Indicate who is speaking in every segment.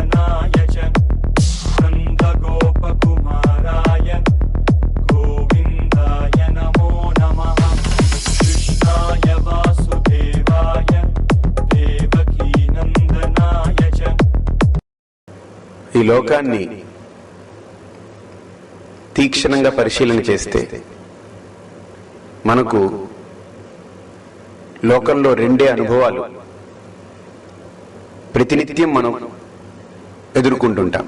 Speaker 1: నందనాయ చ నందగోపకుమారాయ గోవిందాయ నమో నమః కృష్ణాయ వాసుదేవాయ దేవకీ నందనాయ చ.
Speaker 2: ఈ లోకాన్ని తీక్షణంగా పరిశీలన చేస్తే మనకు లోకంలో రెండే అనుభవాలు ప్రతినిత్యం మనం ఎదుర్కొంటుంటాం.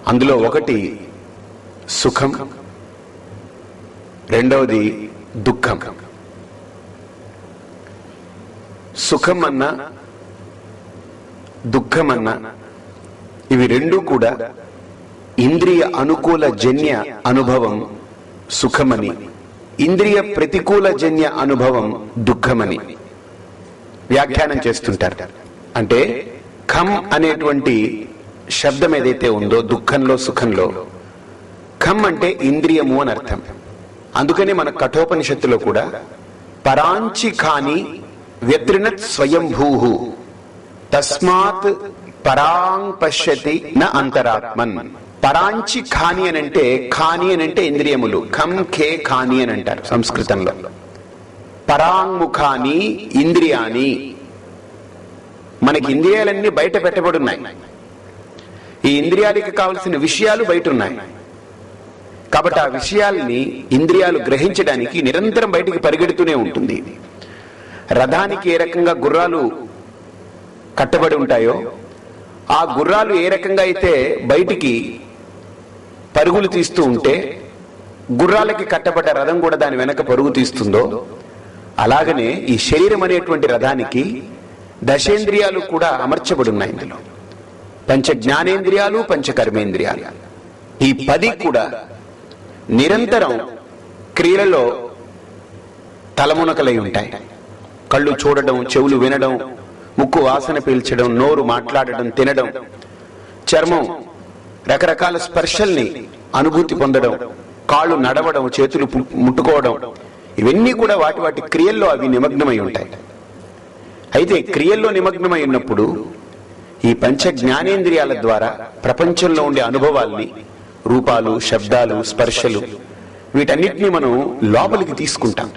Speaker 2: అందులో ఒకటి సుఖం, రెండవది దుఃఖం. సుఖం అన్నా దుఃఖం అన్నా ఇవి రెండూ కూడా ఇంద్రియ అనుకూల జన్య అనుభవం సుఖమని, ఇంద్రియ ప్రతికూల జన్య అనుభవం దుఃఖమని వ్యాఖ్యానం చేస్తుంటారు. అంటే ఖం అనేటువంటి శబ్దం ఏదైతే ఉందో దుఃఖంలో సుఖంలో, ఖం అంటే ఇంద్రియము అని అర్థం. అందుకనే మన కఠోపనిషత్తులో కూడా పరాంచి ఖాని వ్యత్రినత్ స్వయంభూ తస్మాత్ పరాంగ్ పశ్యతి న అంతరాత్మన్. పరాంచి ఖాని అని అంటే ఇంద్రియములు, ఖం ఖే ఖాని అని అంటారు సంస్కృతంలో. పరాంగుఖాని ఇంద్రియాని, మనకి ఇంద్రియాలన్నీ బయట పెట్టబడున్నాయి. ఈ ఇంద్రియాలకి కావలసిన విషయాలు బయట ఉన్నాయి కాబట్టి ఆ విషయాల్ని ఇంద్రియాలు గ్రహించడానికి నిరంతరం బయటికి పరిగెడుతూనే ఉంటుంది. రథానికి ఏ రకంగా గుర్రాలు కట్టబడి ఉంటాయో, ఆ గుర్రాలు ఏ రకంగా అయితే బయటికి పరుగులు తీస్తూ ఉంటే గుర్రాలకి కట్టబడ్డ రథం కూడా దాని వెనక పరుగు తీస్తుందో, అలాగనే ఈ శరీరం అనేటువంటి రథానికి దశేంద్రియాలు కూడా అమర్చబడి ఉన్నాయి. ఇందులో పంచ జ్ఞానేంద్రియాలు, పంచ కర్మేంద్రియాలు, ఈ 10 కూడా నిరంతరం క్రియలలో తలమునకలై ఉంటాయి. కళ్ళు చూడడం, చెవులు వినడం, ముక్కు వాసన పీల్చడం, నోరు మాట్లాడడం, తినడం, చర్మం రకరకాల స్పర్శల్ని అనుభూతి పొందడం, కాళ్ళు నడవడం, చేతులు ముట్టుకోవడం, ఇవన్నీ కూడా వాటి వాటి క్రియల్లో అవి నిమగ్నమై ఉంటాయి. అయితే క్రియల్లో నిమగ్నమై ఉన్నప్పుడు ఈ పంచ జ్ఞానేంద్రియాల ద్వారా ప్రపంచంలో ఉండే అనుభవాల్ని, రూపాలు, శబ్దాలు, స్పర్శలు, వీటన్నిటినీ మనం లోపలికి తీసుకుంటాం.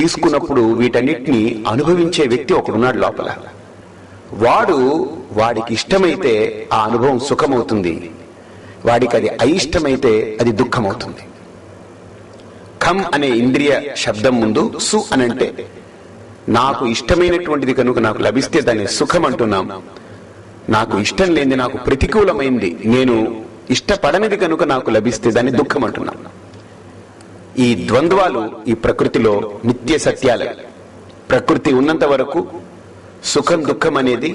Speaker 2: తీసుకున్నప్పుడు వీటన్నిటినీ అనుభవించే వ్యక్తి ఒకడున్నాడు లోపల. వాడికి ఇష్టమైతే ఆ అనుభవం సుఖమవుతుంది, వాడికి అది అయిష్టమైతే అది దుఃఖమవుతుంది. ఖం అనే ఇంద్రియ శబ్దం ముందు సు అనంటే నాకు ఇష్టమైనటువంటిది కనుక నాకు లభిస్తే దాన్ని సుఖం అంటున్నాం. నాకు ఇష్టం లేనిది, నాకు ప్రతికూలమైంది, నేను ఇష్టపడనిది కనుక నాకు లభిస్తే దాన్ని దుఃఖం అంటున్నాం. ఈ ద్వంద్వాలు ఈ ప్రకృతిలో నిత్య సత్యాలు. ప్రకృతి ఉన్నంత వరకు సుఖం దుఃఖం అనేది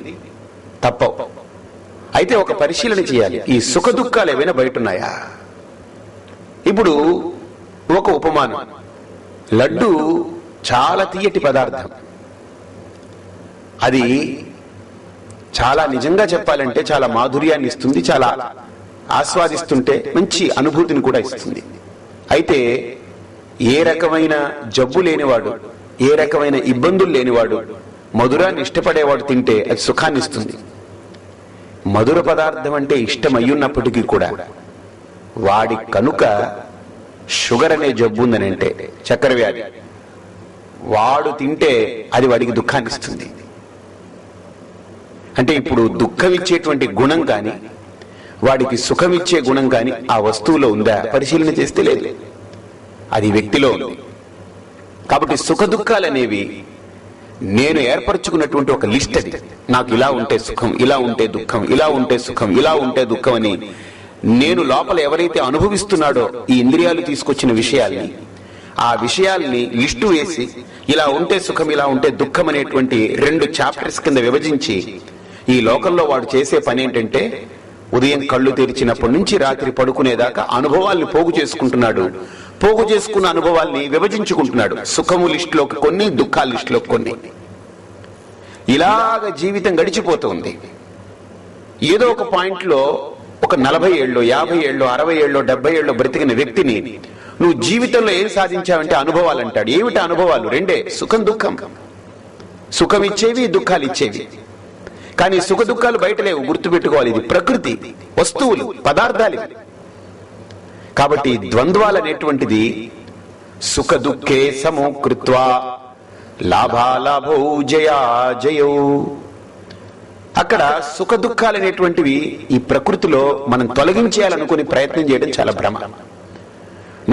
Speaker 2: తప్పవు. అయితే ఒక పరిశీలన చేయాలి, ఈ సుఖ దుఃఖాలు ఏవైనా బయట ఉన్నాయా? ఇప్పుడు ఒక ఉపమానం, లడ్డు చాలా తీయటి పదార్థం. అది చాలా నిజంగా చెప్పాలంటే చాలా మాధుర్యాన్ని ఇస్తుంది, చాలా ఆస్వాదిస్తుంటే మంచి అనుభూతిని కూడా ఇస్తుంది. అయితే ఏ రకమైన జబ్బు లేనివాడు, ఏ రకమైన ఇబ్బందులు లేనివాడు మధురాన్ని ఇష్టపడేవాడు తింటే అది సుఖాన్ని ఇస్తుంది. మధుర పదార్థం అంటే ఇష్టం అయ్యున్నప్పటికీ కూడా వాడి కనుక షుగర్ అనే జబ్బు ఉందని, అంటే చక్కెర వ్యాధి, వాడు తింటే అది వాడికి దుఃఖాన్ని ఇస్తుంది. అంటే ఇప్పుడు దుఃఖం ఇచ్చేటువంటి గుణం కానీ వాడికి సుఖం ఇచ్చే గుణం కానీ ఆ వస్తువులో ఉందా? పరిశీలన చేస్తే లేదు, అది వ్యక్తిలో ఉంది. కాబట్టి సుఖ దుఃఖాలు అనేవి నేను ఏర్పరచుకున్నటువంటి ఒక లిస్ట్. అది నాకు ఇలా ఉంటే సుఖం, ఇలా ఉంటే దుఃఖం, ఇలా ఉంటే సుఖం, ఇలా ఉంటే దుఃఖం అని నేను లోపల ఎవరైతే అనుభవిస్తున్నాడో ఈ ఇంద్రియాలు తీసుకొచ్చిన విషయాల్ని, ఆ విషయాల్ని లిస్టు వేసి ఇలా ఉంటే సుఖం, ఇలా ఉంటే దుఃఖం అనేటువంటి 2 చాప్టర్స్ కింద విభజించి ఈ లోకంలో వాడు చేసే పని ఏంటంటే ఉదయం కళ్ళు తెరిచినప్పటి నుంచి రాత్రి పడుకునేదాకా అనుభవాల్ని పోగు చేసుకుంటున్నాడు. పోగు చేసుకున్న అనుభవాల్ని విభజించుకుంటున్నాడు. సుఖము లిస్టులోకి కొన్ని, దుఃఖాల లిస్టులోకి కొన్ని. ఇలాగ జీవితం గడిచిపోతుంది. ఏదో ఒక పాయింట్లో ఒక 40 ఏళ్ళు, 50 ఏళ్ళు, 60 ఏళ్ళు, 70 ఏళ్ళు బ్రతికిన వ్యక్తిని నువ్వు జీవితంలో ఏం సాధించావంటే అనుభవాలు అంటాడు. ఏమిటి అనుభవాలు? 2, సుఖం దుఃఖం. సుఖం ఇచ్చేవి, దుఃఖాలు ఇచ్చేవి. కానీ సుఖ దుఃఖాలు బయట లేవు, గుర్తుపెట్టుకోవాలి. ఇది ప్రకృతి, వస్తువులు, పదార్థాలు. కాబట్టి ద్వంద్వాలు అనేటువంటిది సుఖ దుఃఖే సమోకృత్వా లాభాలాభౌ జయా జయౌ. అక్కడ సుఖ దుఃఖాలు అనేటువంటివి ఈ ప్రకృతిలో మనం తొలగించేయాలనుకుని ప్రయత్నం చేయడం చాలా భ్రమ.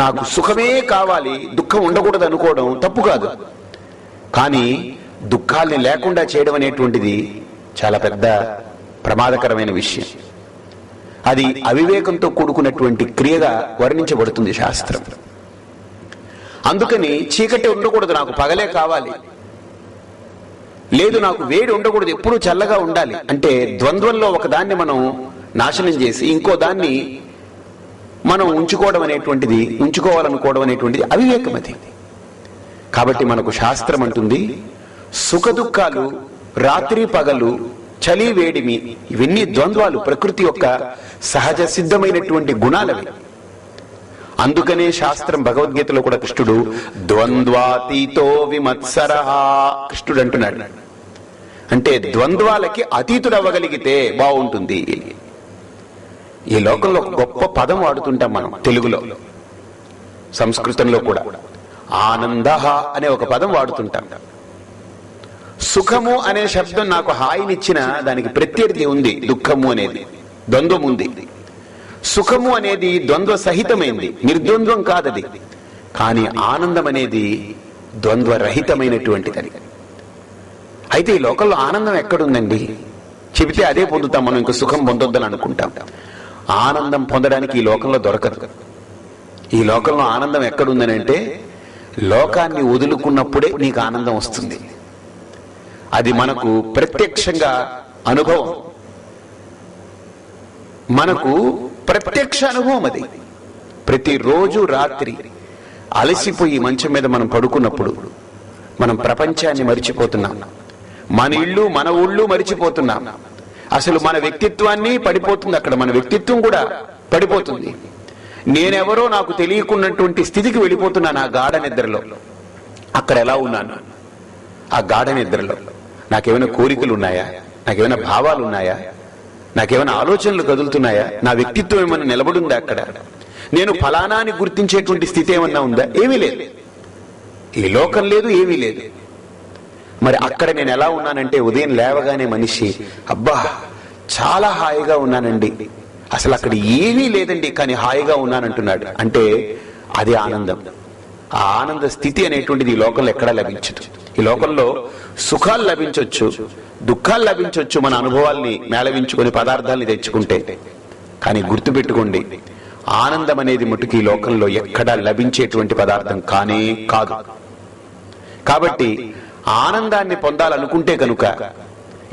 Speaker 2: నాకు సుఖమే కావాలి, దుఃఖం ఉండకూడదు అనుకోవడం తప్పు కాదు. కానీ దుఃఖాల్ని లేకుండా చేయడం అనేటువంటిది చాలా పెద్ద ప్రమాదకరమైన విషయం. అది అవివేకంతో కూడుకున్నటువంటి క్రియగా వర్ణించబడుతుంది శాస్త్రం. అందుకని చీకటి ఉండకూడదు, నాకు పగలే కావాలి, లేదు నాకు వేడి ఉండకూడదు, ఎప్పుడూ చల్లగా ఉండాలి అంటే ద్వంద్వంలో ఒకదాన్ని మనం నాశనం చేసి ఇంకో దాన్ని మనం ఉంచుకోవాలనుకోవడం అనేటువంటిది అవివేకం. అది కాబట్టి మనకు శాస్త్రం అంటుంది సుఖ దుఃఖాలు, రాత్రి పగలు, చలి వేడిమి, ఇవన్నీ ద్వంద్వాలు, ప్రకృతి యొక్క సహజ సిద్ధమైనటువంటి గుణాలవి. అందుకనే శాస్త్రం భగవద్గీతలో కూడా కృష్ణుడు ద్వంద్వాతీతో విమత్సరః కృష్ణుడు అంటున్నాడు. అంటే ద్వంద్వాలకి అతీతుడు అవ్వగలిగితే బాగుంటుంది. ఈ లోకంలో ఒక గొప్ప పదం వాడుతుంటాం మనం తెలుగులో, సంస్కృతంలో కూడా ఆనందః అనే ఒక పదం వాడుతుంటాం. సుఖము అనే శబ్దం నాకు హాయినిచ్చిన దానికి ప్రత్యర్థి ఉంది, దుఃఖము అనేది, ద్వంద్వం ఉంది. సుఖము అనేది ద్వంద్వ సహితమైంది, నిర్ద్వంద్వం కాదది. కానీ ఆనందం అనేది ద్వంద్వరహితమైనటువంటిది. అయితే ఈ లోకంలో ఆనందం ఎక్కడుందండి? చెబితే అదే పొందుతాం మనం, ఇంక సుఖం పొందొద్దని అనుకుంటాం. ఆనందం పొందడానికి ఈ లోకంలో దొరకదు. ఈ లోకంలో ఆనందం ఎక్కడుందని అంటే లోకాన్ని వదులుకున్నప్పుడే నీకు ఆనందం వస్తుంది. అది మనకు ప్రత్యక్షంగా అనుభవం, మనకు ప్రత్యక్ష అనుభవం. అది ప్రతిరోజు రాత్రి అలసిపోయి మంచం మీద మనం పడుకున్నప్పుడు మనం ప్రపంచాన్ని మరిచిపోతున్నాం, మన ఇళ్ళు మన ఊళ్ళు మరిచిపోతున్నాం. అసలు మన వ్యక్తిత్వాన్ని పడిపోతుంది, అక్కడ మన వ్యక్తిత్వం కూడా పడిపోతుంది. నేనెవరో నాకు తెలియకున్నటువంటి స్థితికి వెళ్ళిపోతున్నాను ఆ గాఢ నిద్రలో. అక్కడ ఎలా ఉన్నాను? ఆ గాఢ నిద్రలో నాకేమైనా కోరికలు ఉన్నాయా? నాకేమైనా భావాలు ఉన్నాయా? నాకేమైనా ఆలోచనలు కదులుతున్నాయా? నా వ్యక్తిత్వం ఏమైనా నిలబడుందా అక్కడ? నేను ఫలానా అని గుర్తించేటువంటి స్థితి ఏమన్నా ఉందా? ఏమీ లేదు. ఈ లోకం లేదు, ఏమీ లేదు. మరి అక్కడ నేను ఎలా ఉన్నానంటే ఉదయం లేవగానే మనిషి అబ్బా చాలా హాయిగా ఉన్నానండి, అసలు అక్కడ ఏమీ లేదండి కానీ హాయిగా ఉన్నానంటున్నాడు. అంటే అది ఆనందం. ఆ ఆనంద స్థితి అనేటువంటిది ఈ లోకంలో ఎక్కడా లభించదు. ఈ లోకంలో సుఖాలు లభించవచ్చు, దుఃఖాలు లభించవచ్చు, మన అనుభవాల్ని మేళవించుకొని పదార్థాలని తెచ్చుకుంటే. కానీ గుర్తుపెట్టుకోండి, ఆనందం అనేది మటుకు ఈ లోకంలో ఎక్కడా లభించేటువంటి పదార్థం కానే కాదు. కాబట్టి ఆనందాన్ని పొందాలనుకుంటే కనుక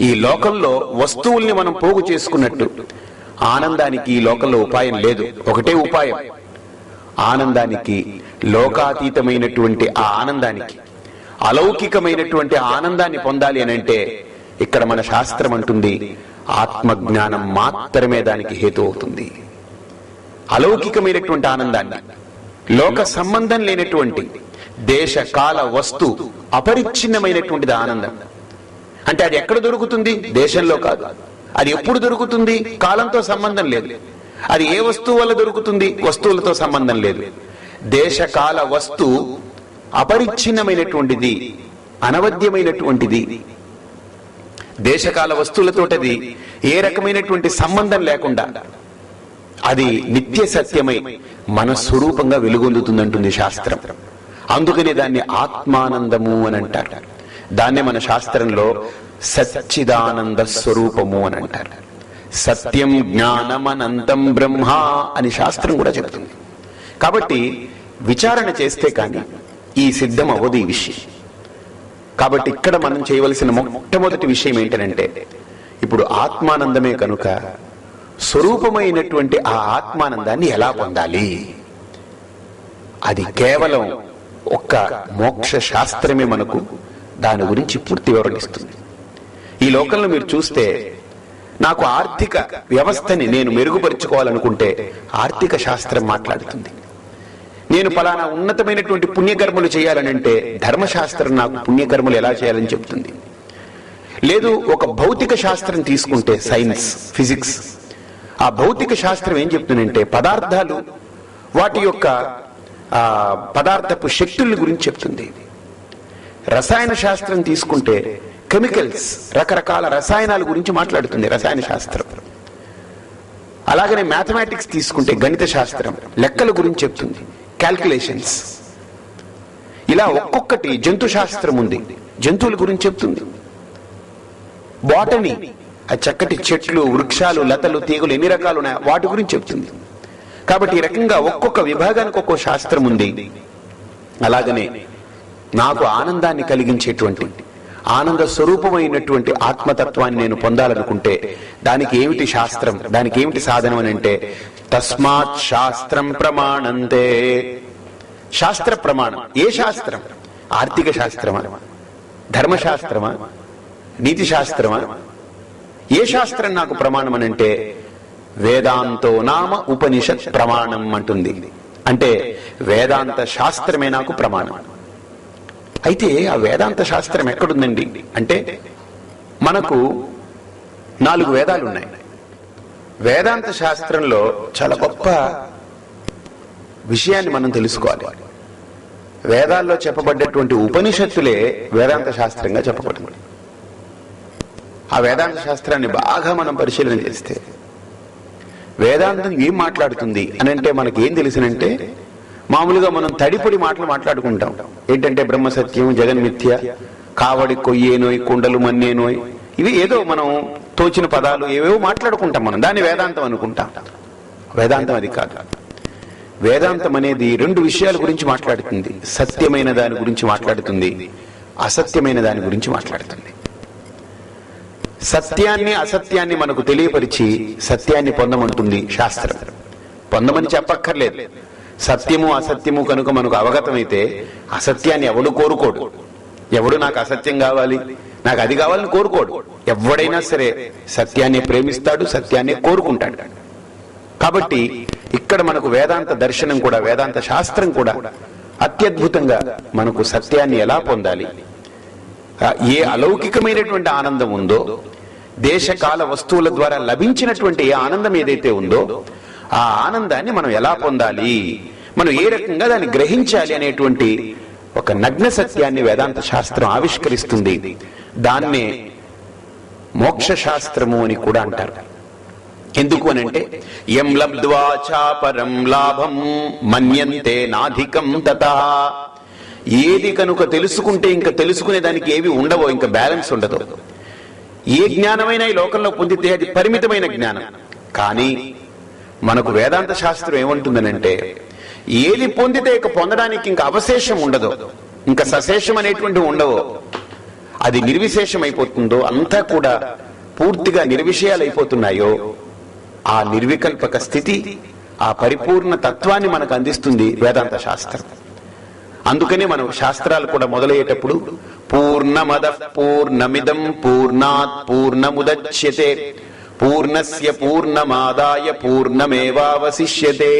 Speaker 2: ఈ లోకంలో వస్తువుల్ని మనం పోగు చేసుకున్నట్టు ఆనందానికి ఈ లోకంలో ఉపాయం లేదు. ఒకటే ఉపాయం, ఆనందానికి, లోకాతీతమైనటువంటి ఆ ఆనందానికి, అలౌకికమైనటువంటి ఆనందాన్ని పొందాలి అని అంటే ఇక్కడ మన శాస్త్రం అంటుంది ఆత్మజ్ఞానం మాత్రమే దానికి హేతు అవుతుంది. అలౌకికమైనటువంటి ఆనందాన్ని, లోక సంబంధం లేనటువంటి దేశ కాల వస్తు అపరిచ్ఛిన్నమైనటువంటిది ఆనందం. అంటే అది ఎక్కడ దొరుకుతుంది? దేశంలో కాదు. అది ఎప్పుడు దొరుకుతుంది? కాలంతో సంబంధం లేదు. అది ఏ వస్తువు వల్ల దొరుకుతుంది? వస్తువులతో సంబంధం లేదు. దేశ కాల వస్తు అపరిచ్ఛిన్నమైనటువంటిది, అనవద్యమైనటువంటిది. దేశకాల వస్తువులతోటది ఏ రకమైనటువంటి సంబంధం లేకుండా అది నిత్య సత్యమై మన స్వరూపంగా వెలుగొందుతుందంటుంది శాస్త్రం. అందుకనే దాన్ని ఆత్మానందము అని అంటారు. దాన్నే మన శాస్త్రంలో సచ్చిదానంద స్వరూపము అని అంటారు. సత్యం జ్ఞానమనంతం బ్రహ్మ అని శాస్త్రం కూడా చెబుతుంది. కాబట్టి విచారణ చేస్తే కానీ ఈ సిద్ధం అవ్వదు ఈ విషయం. కాబట్టి ఇక్కడ మనం చేయవలసిన మొట్టమొదటి విషయం ఏంటంటే, ఇప్పుడు ఆత్మానందమే కనుక స్వరూపమైనటువంటి ఆ ఆత్మానందాన్ని ఎలా పొందాలి? అది కేవలం ఒక్క మోక్ష శాస్త్రమే మనకు దాని గురించి పూర్తి వివరణిస్తుంది. ఈ లోకంలో మీరు చూస్తే, నాకు ఆర్థిక వ్యవస్థని నేను మెరుగుపరుచుకోవాలనుకుంటే ఆర్థిక శాస్త్రం మాట్లాడుతుంది. నేను ఫలానా ఉన్నతమైనటువంటి పుణ్యకర్మలు చేయాలనంటే ధర్మశాస్త్రం నాకు పుణ్యకర్మలు ఎలా చేయాలని చెప్తుంది. లేదు ఒక భౌతిక శాస్త్రం తీసుకుంటే సైన్స్, ఫిజిక్స్, ఆ భౌతిక శాస్త్రం ఏం చెప్తుందంటే పదార్థాలు వాటి యొక్క పదార్థపు శక్తుల గురించి చెప్తుంది. రసాయన శాస్త్రం తీసుకుంటే కెమికల్స్, రకరకాల రసాయనాల గురించి మాట్లాడుతుంది రసాయన శాస్త్రం. అలాగనే మ్యాథమెటిక్స్ తీసుకుంటే గణిత శాస్త్రం లెక్కల గురించి చెప్తుంది, క్యాల్కులేషన్స్. ఇలా ఒక్కొక్కటి, జంతు శాస్త్రం ఉంది, జంతువుల గురించి చెప్తుంది. బాటనీ, ఆ చక్కటి చెట్లు, వృక్షాలు, లతలు, తీగలు ఎన్ని రకాలు ఉన్నాయో వాటి గురించి చెప్తుంది. కాబట్టి ఈ రకంగా ఒక్కొక్క విభాగానికి ఒక్కో శాస్త్రం ఉంది. అలాగనే నాకు ఆనందాన్ని కలిగించేటువంటి, ఆనంద స్వరూపమైనటువంటి ఆత్మతత్వాన్ని నేను పొందాలనుకుంటే దానికి ఏమిటి శాస్త్రం, దానికి ఏమిటి సాధనం అని అంటే తస్మాత్ శాస్త్రం ప్రమాణంతే. శాస్త్ర ప్రమాణం. ఏ శాస్త్రం? ఆర్థిక శాస్త్రమా, ధర్మశాస్త్రమా, నీతి శాస్త్రమా? ఏ శాస్త్రం నాకు ప్రమాణం అని అంటే వేదాంతో నామ ఉపనిషత్ ప్రమాణం అంటుంది. అంటే వేదాంత శాస్త్రమే నాకు ప్రమాణం. అయితే ఆ వేదాంత శాస్త్రం ఎక్కడుందండి అంటే మనకు 4 వేదాలు ఉన్నాయి. వేదాంత శాస్త్రంలో చాలా గొప్ప విషయాన్ని మనం తెలుసుకోవాలి. వేదాల్లో చెప్పబడ్డటువంటి ఉపనిషత్తులే వేదాంత శాస్త్రంగా చెప్పబడింది. ఆ వేదాంత శాస్త్రాన్ని బాగా మనం పరిశీలన చేస్తే వేదాంతం ఏం మాట్లాడుతుంది అని అంటే మనకి ఏం తెలిసినంటే మామూలుగా మనం తడిపొడి మాటలు మాట్లాడుకుంటాం. ఏంటంటే బ్రహ్మసత్యం, జగన్మిథ్య, కావడి కొయ్యేనోయ్, కుండలు మన్నేనోయ్, ఇవి ఏదో మనం తోచిన పదాలు ఏవేవో మాట్లాడుకుంటాం. మనం దాన్ని వేదాంతం అనుకుంటాం. వేదాంతం అది కాదు. వేదాంతం అనేది 2 విషయాల గురించి మాట్లాడుతుంది. సత్యమైన దాని గురించి మాట్లాడుతుంది, అసత్యమైన దాని గురించి మాట్లాడుతుంది. సత్యాన్ని అసత్యాన్ని మనకు తెలియపరిచి సత్యాన్ని పొందమంటుంది శాస్త్రం. పొందమని చెప్పక్కర్లేదు. సత్యము అసత్యము కనుక మనకు అవగతమైతే అసత్యాన్ని ఎవడు కోరుకోడు. ఎవడు నాకు అసత్యం కావాలి, నాకు అది కావాలని కోరుకోడు. ఎవడైనా సరే సత్యాన్ని ప్రేమిస్తాడు, సత్యాన్ని కోరుకుంటాడు. కాబట్టి ఇక్కడ మనకు వేదాంత దర్శనం కూడా, వేదాంత శాస్త్రం కూడా అత్యద్భుతంగా మనకు సత్యాన్ని ఎలా పొందాలి, ఏ అలౌకికమైనటువంటి ఆనందం ఉందో, దేశకాల వస్తువుల ద్వారా లభించినటువంటి ఏ ఆనందం ఏదైతే ఉందో ఆ ఆనందాన్ని మనం ఎలా పొందాలి, మనం ఏ రకంగా దాన్ని గ్రహించాలి అనేటువంటి ఒక నగ్న సత్యాన్ని వేదాంత శాస్త్రం ఆవిష్కరిస్తుంది. దాన్నే మోక్ష శాస్త్రము అని కూడా అంటారు. ఎందుకు అనంటే యం లబ్ధ్వా చాపరం లాభం మన్యంతే నాధికం తతః. ఏది కనుక తెలుసుకుంటే ఇంకా తెలుసుకునే దానికి ఏవి ఉండవో, ఇంకా బ్యాలెన్స్ ఉండదు. ఏ జ్ఞానమైనా ఈ లోకంలో పొందితే అది పరిమితమైన జ్ఞానం. కానీ మనకు వేదాంత శాస్త్రం ఏమంటుందనంటే ఏది పొందితే ఇక పొందడానికి ఇంకా అవశేషం ఉండదు, ఇంకా సశేషం అనేటువంటి ఉండవో, అది నిర్విశేషం అయిపోతుందో, అంతా కూడా పూర్తిగా నిర్విషయాలైపోతున్నాయో ఆ నిర్వికల్పక స్థితి, ఆ పరిపూర్ణ తత్వాన్ని మనకు అందిస్తుంది వేదాంత శాస్త్రం. అందుకనే మనం శాస్త్రాలు కూడా మొదలయ్యేటప్పుడు పూర్ణమదః పూర్ణమిదం పూర్ణాత్ పూర్ణముదచ్యతే పూర్ణస్య పూర్ణమాదాయ పూర్ణమేవావశిష్యతే.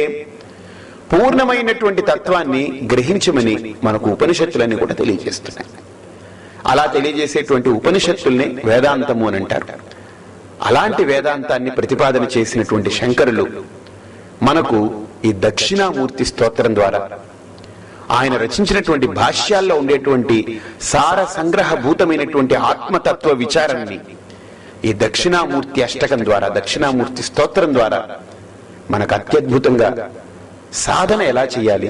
Speaker 2: పూర్ణమైనటువంటి తత్వాన్ని గ్రహించమని మనకు ఉపనిషత్తులన్నీ కూడా తెలియజేస్తున్నాయి. అలా తెలియజేసేటువంటి ఉపనిషత్తుల్ని వేదాంతము అని అంటారు. అలాంటి వేదాంతాన్ని ప్రతిపాదన చేసినటువంటి శంకరులు మనకు ఈ దక్షిణామూర్తి స్తోత్రం ద్వారా, ఆయన రచించినటువంటి భాష్యాల్లో ఉండేటువంటి సార సంగ్రహభూతమైనటువంటి ఆత్మతత్వ విచారాన్ని ఈ దక్షిణామూర్తి అష్టకం ద్వారా, దక్షిణామూర్తి స్తోత్రం ద్వారా మనకు అత్యద్భుతంగా సాధన ఎలా చేయాలి,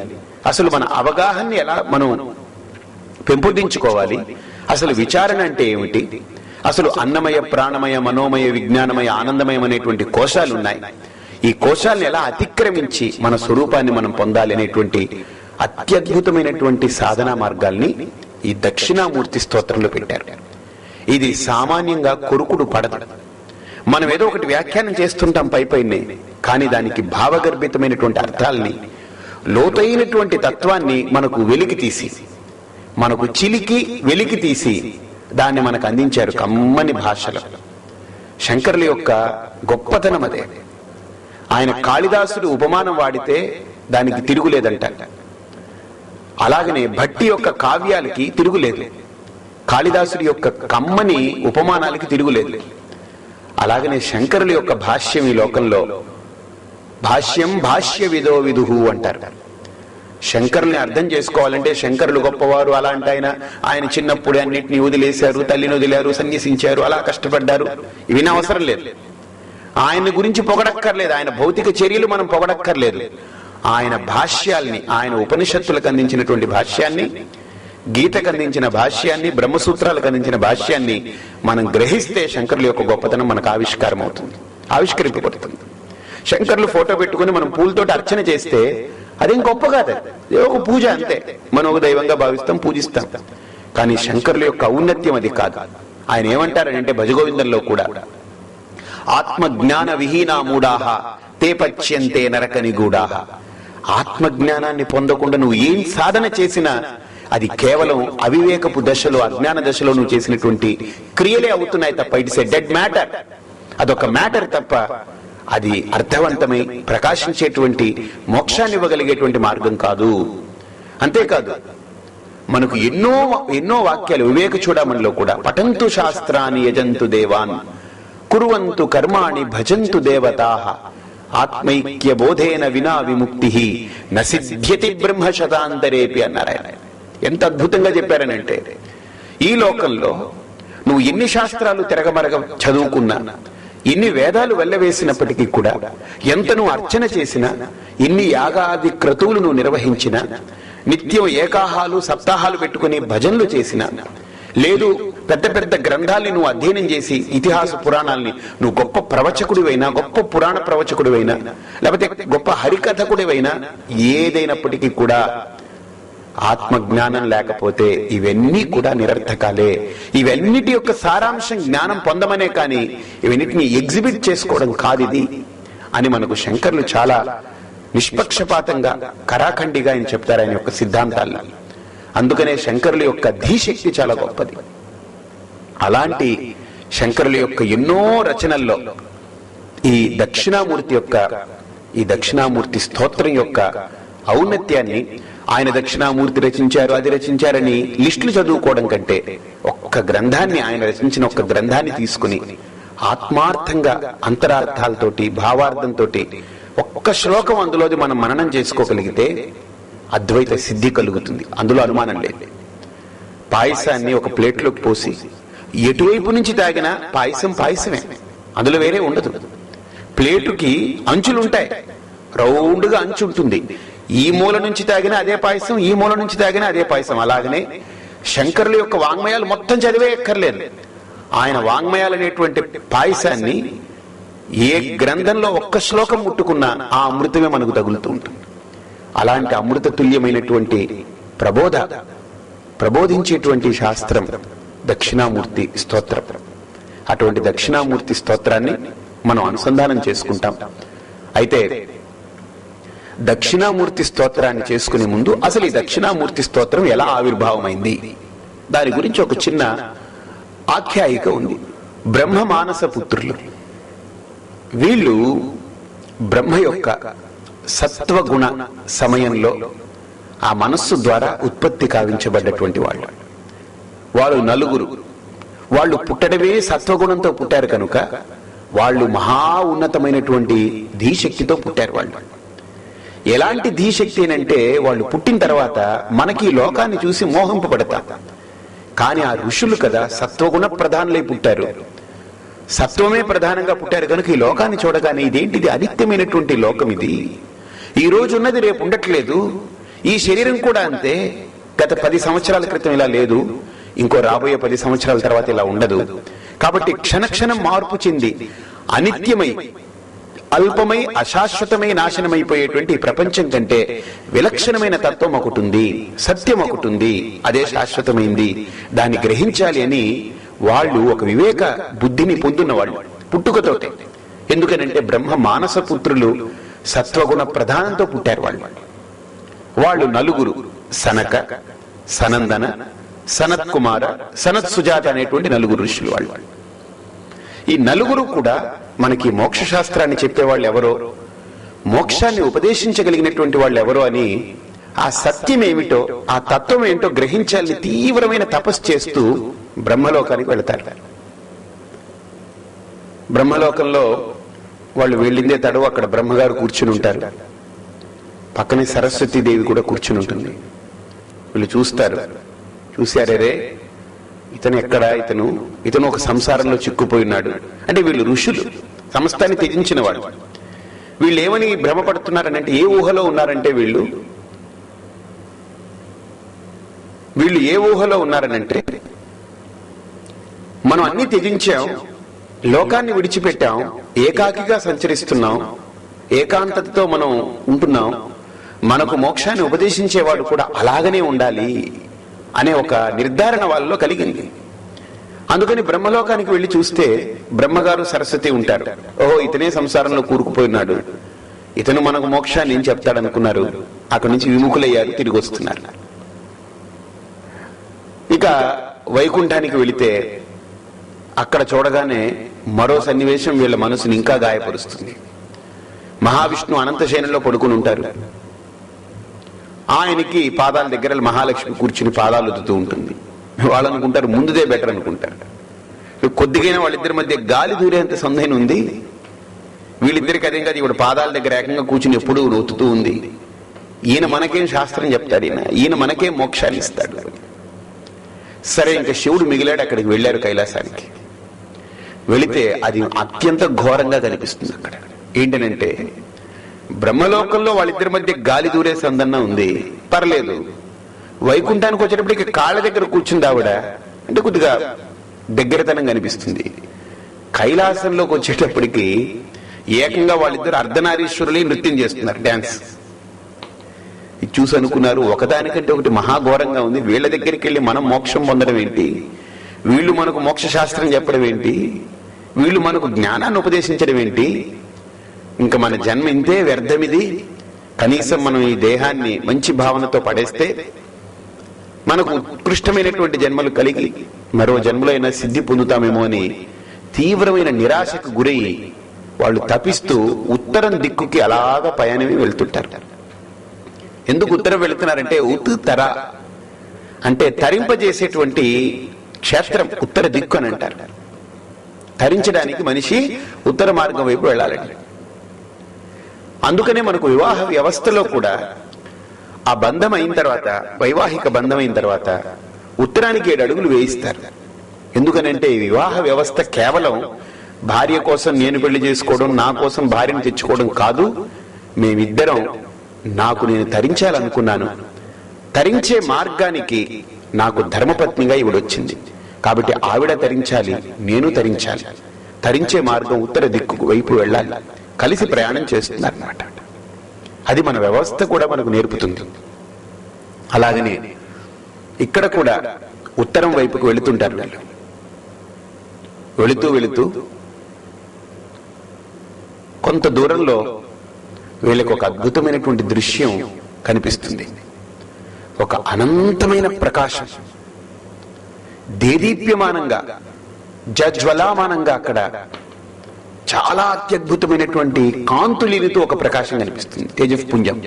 Speaker 2: అసలు మన అవగాహనని ఎలా మనం పెంపొందించుకోవాలి, అసలు విచారణ అంటే ఏమిటి, అసలు అన్నమయ ప్రాణమయ మనోమయ విజ్ఞానమయ ఆనందమయం అనేటువంటి కోశాలు ఉన్నాయి. ఈ కోశాలను ఎలా అతిక్రమించి మన స్వరూపాన్ని మనం పొందాలి అనేటువంటి అత్యద్భుతమైనటువంటి సాధనా మార్గాల్ని ఈ దక్షిణామూర్తి స్తోత్రంలో పెట్టారు. ఇది సామాన్యంగా కొరుకుడు పడదు. మనం ఏదో ఒకటి వ్యాఖ్యానం చేస్తుంటాం పైపైనే, కానీ దానికి భావగర్భితమైనటువంటి అర్థాలని, లోతైనటువంటి తత్వాన్ని మనకు వెలికి తీసి, మనకు చిలికి వెలికి తీసి దాన్ని మనకు అందించారు కమ్మని భాషలో. శంకరుల యొక్క గొప్పతనం అదే. ఆయన కాళిదాసుడు ఉపమానం వాడితే దానికి తిరుగులేదంట. అలాగనే భట్టి యొక్క కావ్యాలకి తిరుగులేదు. కాళిదాసుడి యొక్క కమ్మని ఉపమానాలకి తిరుగులేదు. అలాగనే శంకరుల యొక్క భాష్యం ఈ లోకంలో భాష్యం భాష్య విదో విదుహు అంటారు. శంకరుల్ని అర్థం చేసుకోవాలంటే శంకరులు గొప్పవారు, అలాంటి ఆయన చిన్నప్పుడు అన్నింటినీ వదిలేశారు, తల్లిని వదిలారు, సన్యసించారు, అలా కష్టపడ్డారు, ఇవి అవసరం లేదు. ఆయన గురించి పొగడక్కర్లేదు, ఆయన భౌతిక చర్యలు మనం పొగడక్కర్లేదు. ఆయన భాష్యాల్ని, ఆయన ఉపనిషత్తులకు అందించినటువంటి భాష్యాన్ని, గీతకు అందించిన భాష్యాన్ని, బ్రహ్మసూత్రాలకు అందించిన భాష్యాన్ని మనం గ్రహిస్తే శంకరుల యొక్క గొప్పతనం మనకు ఆవిష్కారం అవుతుంది, ఆవిష్కరింపబడుతుంది. శంకరులు ఫోటో పెట్టుకుని మనం పూలతోటి అర్చన చేస్తే అదేం గొప్ప కాదు, ఒక పూజ అంతే. మనం ఒక దైవంగా భావిస్తాం, పూజిస్తాం. కానీ శంకరుల యొక్క ఔన్నత్యం అది కాదు. ఆయన ఏమంటారంటే భజగోవిందంలో కూడా, ఆత్మజ్ఞాన విహీనా మూఢాహ తే పచ్యంతే నరక నిగూఢాహ. ఆత్మజ్ఞానాన్ని పొందకుండా నువ్వు ఏం సాధన చేసినా అది కేవలం అవివేకపు దశలో, అజ్ఞాన దశలో నువ్వు చేసినటువంటి క్రియలే అవుతున్నాయి తప్ప, ఇట్స్ ఎ డెడ్ మ్యాటర్. అదొక మ్యాటర్ తప్ప అది అర్థవంతమై ప్రకాశించేటువంటి మోక్షాన్ని ఇవ్వగలిగేటువంటి మార్గం కాదు. అంతేకాదు, మనకు ఎన్నో ఎన్నో వాక్యాలు వివేక చూడమనిలో కూడా, పఠంతు శాస్త్రాన్ని యజంతు దేవాన్ కుర్వంతు కర్మాణి భజంతు దేవతాః ఆత్మైక్య బోధేన వినా విముక్తి నసిద్ధ్యతి బ్రహ్మ శతాంతరేపి అన్నారు ఆయన. ఎంత అద్భుతంగా చెప్పారనంటే, ఈ లోకంలో నువ్వు ఎన్ని శాస్త్రాలు తిరగమరగ చదువుకున్నా, ఎన్ని వేదాలు వెళ్ళవేసినప్పటికీ కూడా, ఎంత నువ్వు అర్చన చేసినా, ఎన్ని యాగాది క్రతువులు నువ్వు నిర్వహించినా, నిత్యం ఏకాహాలు సప్తాహాలు పెట్టుకుని భజనలు చేసినా, లేదు పెద్ద పెద్ద గ్రంథాలని నువ్వు అధ్యయనం చేసి ఇతిహాస పురాణాలని నువ్వు గొప్ప ప్రవచకుడివైనా, గొప్ప పురాణ ప్రవచకుడివైనా, లేకపోతే గొప్ప హరికథకుడివైనా, ఏదైనప్పటికీ కూడా ఆత్మజ్ఞానం లేకపోతే ఇవన్నీ కూడా నిరర్థకాలే. ఇవన్నిటి యొక్క సారాంశం జ్ఞానం పొందమనే కానీ ఇవన్నిటిని ఎగ్జిబిట్ చేసుకోవడం కాదు ఇది అని మనకు శంకర్లు చాలా నిష్పక్షపాతంగా, కరాఖండిగా ఆయన చెప్తారు ఆయన యొక్క సిద్ధాంతాల్లో. అందుకనే శంకరుల యొక్క ధీశక్తి చాలా గొప్పది. అలాంటి శంకరుల యొక్క ఎన్నో రచనల్లో ఈ దక్షిణామూర్తి స్తోత్రం యొక్క ఔన్నత్యాన్ని, ఆయన దక్షిణామూర్తి రచించారు, అది రచించారని లిస్టులు చదువుకోవడం కంటే ఒక్క గ్రంథాన్ని, ఆయన రచించిన ఒక్క గ్రంథాన్ని తీసుకుని ఆత్మార్థంగా అంతరార్థాలతోటి, భావార్థంతో ఒక్క శ్లోకం అందులోది మనం మననం చేసుకోగలిగితే అద్వైత సిద్ధి కలుగుతుంది. అందులో అనుమానం లేదు. పాయసాన్ని ఒక ప్లేట్లోకి పోసి ఎటువైపు నుంచి తాగినా పాయసమే, అందులో వేరే ఉండదు. ప్లేటుకి అంచులుంటాయి, రౌండ్గా అంచు ఉంటుంది. ఈ మూల నుంచి తాగినా అదే పాయసం, ఈ మూల నుంచి తాగినా అదే పాయసం. అలాగనే శంకరుల యొక్క వాంగ్మయాలు మొత్తం చదివే ఎక్కర్లేదు. ఆయన వాంగ్మయాలు అనేటువంటి పాయసాన్ని ఏ గ్రంథంలో ఒక్క శ్లోకం ముట్టుకున్నా ఆ అమృతమే మనకు తగులుతూ ఉంటుంది. అలాంటి అమృత తుల్యమైనటువంటి ప్రబోధించేటువంటి శాస్త్రం దక్షిణామూర్తి స్తోత్రం. అటువంటి దక్షిణామూర్తి స్తోత్రాన్ని మనం అనుసంధానం చేసుకుంటాం. అయితే దక్షిణామూర్తి స్తోత్రాన్ని చేసుకునే ముందు అసలు ఈ దక్షిణామూర్తి స్తోత్రం ఎలా ఆవిర్భావమైంది, దాని గురించి ఒక చిన్న ఆఖ్యాయిక ఉంది. బ్రహ్మ మానస పుత్రులు వీళ్ళు బ్రహ్మ యొక్క సత్వగుణ సమయంలో ఆ మనస్సు ద్వారా ఉత్పత్తి కావించబడ్డటువంటి వాళ్ళు నలుగురు. వాళ్ళు పుట్టడమే సత్వగుణంతో పుట్టారు కనుక వాళ్ళు మహా ఉన్నతమైనటువంటి ధీశక్తితో పుట్టారు. వాళ్ళు ఎలాంటి ధీశక్తి అంటే, వాళ్ళు పుట్టిన తర్వాత మనకి ఈ లోకాన్ని చూసి మోహింపబడతాం. కానీ ఆ ఋషులు కదా సత్వగుణ ప్రధానులై పుట్టారు, సత్వమే ప్రధానంగా పుట్టారు కనుక ఈ లోకాన్ని చూడగానే ఇదేంటిది, అనిత్యమైనటువంటి లోకం ఇది, ఈ రోజు ఉన్నది రేపు ఉండట్లేదు, ఈ శరీరం కూడా అంతే, గత 10 సంవత్సరాల క్రితం ఇలా లేదు, ఇంకో రాబోయే 10 సంవత్సరాల తర్వాత ఇలా ఉండదు. కాబట్టి క్షణక్షణం మార్పు చెంది అనిత్యమై, అల్పమై, అశాశ్వతమై నాశనమైపోయేటువంటి ప్రపంచం కంటే విలక్షణమైన తత్వం ఒకటి ఉంది, సత్యం ఒకటి ఉంది, అదే శాశ్వతమైంది, దాన్ని గ్రహించాలి అని వాళ్ళు ఒక వివేక బుద్ధిని పొందున్న వాళ్ళు పుట్టుకతోటే. ఎందుకనంటే బ్రహ్మ మానస పుత్రులు సత్వగుణ ప్రధానంతో పుట్టారు. వాళ్ళు నలుగురు, సనక, సనందన, సనత్ కుమార, సనత్ సుజాత అనేటువంటి నలుగురు ఋషులు. వాళ్ళు ఈ నలుగురు కూడా మనకి మోక్ష శాస్త్రాన్ని చెప్పేవాళ్ళు ఎవరో, మోక్షాన్ని ఉపదేశించగలిగినటువంటి వాళ్ళు ఎవరో అని ఆ సత్యం ఏమిటో, ఆ తత్వం ఏంటో గ్రహించాలని తీవ్రమైన తపస్సు చేస్తూ బ్రహ్మలోకానికి వెళతారు. బ్రహ్మలోకంలో వాళ్ళు వెళ్ళిందే తడవు, అక్కడ బ్రహ్మగారు కూర్చుని ఉంటారు, పక్కనే సరస్వతీదేవి కూడా కూర్చుని ఉంటుంది. వీళ్ళు చూస్తారు, చూశారే ఇతను ఎక్కడా, ఇతను ఒక సంసారంలో చిక్కుపోయినాడు. అంటే వీళ్ళు ఋషులు, సమస్తాన్ని త్యజించిన వాడు. వీళ్ళు ఏమని భ్రమపడుతున్నారనంటే, ఏ ఊహలో ఉన్నారంటే వీళ్ళు ఏ ఊహలో ఉన్నారనంటే, మనం అన్ని త్యజించాం, లోకాన్ని విడిచిపెట్టాం, ఏకాకిగా సంచరిస్తున్నాం, ఏకాంతతతో మనం ఉంటున్నాం, మనకు మోక్షాన్ని ఉపదేశించేవాడు కూడా అలాగనే ఉండాలి అనే ఒక నిర్ధారణ వాళ్ళలో కలిగింది. అందుకని బ్రహ్మలోకానికి వెళ్లి చూస్తే బ్రహ్మగారు సరస్వతి ఉంటారు. ఓహో, ఇతనే సంసారంలో కూరుకుపోయినాడు, ఇతను మనకు మోక్షాన్ని ఏం చెప్తాడనుకున్నారు. అక్కడి నుంచి విముఖులయ్యారు, తిరిగి వస్తున్నారు. ఇక వైకుంఠానికి వెళితే అక్కడ చూడగానే మరో సన్నివేశం వీళ్ళ మనసుని ఇంకా గాయపరుస్తుంది. మహావిష్ణు అనంతశయనంలో పడుకుని ఉంటారు. ఆయనకి పాదాల దగ్గర మహాలక్ష్మి కూర్చుని పాదాలు ఉతుతూ ఉంటుంది. వాళ్ళు అనుకుంటారు ముందుదే బెటర్ అనుకుంటారు. కొద్దిగైనా వాళ్ళిద్దరి మధ్య గాలి దూరేంత సందేహం ఉంది. వీళ్ళిద్దరికి అదేం కాదు, ఇప్పుడు పాదాల దగ్గర ఏకంగా కూర్చుని ఎప్పుడూ ఒత్తుతూ ఉంది. ఈయన మనకేం శాస్త్రం చెప్తాడు, ఈయన మనకేం మోక్షాన్ని ఇస్తాడు. సరే, ఇంకా శివుడు మిగిలాడు. అక్కడికి వెళ్ళారు, కైలాసానికి వెళితే అది అత్యంత ఘోరంగా కనిపిస్తుంది. అక్కడ ఏంటనంటే, బ్రహ్మలోకంలో వాళ్ళిద్దరి మధ్య గాలి దూరే సందన్న ఉంది, పర్లేదు. వైకుంఠానికి వచ్చేటప్పటికి కాళ్ళ దగ్గర కూర్చుంది ఆవిడ, అంటే కొద్దిగా దగ్గరతనం కనిపిస్తుంది. కైలాసంలోకి వచ్చేటప్పటికి ఏకంగా వాళ్ళిద్దరు అర్ధనారీశ్వరులే నృత్యం చేస్తున్నారు, డాన్స్. ఇది చూసి అనుకున్నారు, ఒకదానికంటే ఒకటి మహాఘోరంగా ఉంది. వీళ్ళ దగ్గరికి వెళ్ళి మనం మోక్షం పొందడం ఏంటి, వీళ్ళు మనకు మోక్ష శాస్త్రం చెప్పడం ఏంటి, వీళ్ళు మనకు జ్ఞానాన్ని ఉపదేశించడం ఏంటి, ఇంకా మన జన్మ ఇంతే వ్యర్థమిది. కనీసం మనం ఈ దేహాన్ని మంచి భావనతో పడేస్తే మనకు ఉత్కృష్టమైనటువంటి జన్మలు కలిగి మరో జన్మలో అయినా సిద్ధి పొందుతామేమో అని తీవ్రమైన నిరాశకు గురై వాళ్ళు తపిస్తూ ఉత్తరం దిక్కుకి అలాగా పయనమే వెళ్తుంటారు. ఎందుకు ఉత్తరం వెళుతున్నారంటే, ఉత్తర అంటే తరింపజేసేటువంటి క్షేత్రం ఉత్తర దిక్కు అని అంటారు. తరించడానికి మనిషి ఉత్తర మార్గం వైపు వెళ్ళాలండి. అందుకనే మనకు వివాహ వ్యవస్థలో కూడా ఆ బంధం అయిన తర్వాత, వైవాహిక బంధం అయిన తర్వాత ఉత్తరానికి 7 అడుగులు వేయిస్తారు. ఎందుకనంటే ఈ వివాహ వ్యవస్థ కేవలం భార్య కోసం నేను పెళ్లి చేసుకోవడం, నా కోసం భార్యను తెచ్చుకోవడం కాదు. మేమిద్దరం, నాకు నేను తరించాలనుకున్నాను, తరించే మార్గానికి నాకు ధర్మపత్నిగా ఇవిడొచ్చింది కాబట్టి ఆవిడ తరించాలి, నేను తరించాలి, తరించే మార్గం ఉత్తర దిక్కు వైపు వెళ్ళాలి, కలిసి ప్రయాణం చేస్తున్నారన్నమాట. అది మన వ్యవస్థ కూడా మనకు నేర్పుతుంది. అలాగనే ఇక్కడ కూడా ఉత్తరం వైపుకు వెళుతుంటారు. వెళుతూ వెళుతూ కొంత దూరంలో వీళ్ళకి ఒక అద్భుతమైనటువంటి దృశ్యం కనిపిస్తుంది. ఒక అనంతమైన ప్రకాశం దేదీప్యమానంగా, జజ్వలామానంగా అక్కడ చాలా అత్యద్భుతమైనటువంటి కాంతులీనితో ఒక ప్రకాశం కనిపిస్తుంది, తేజపుంజం.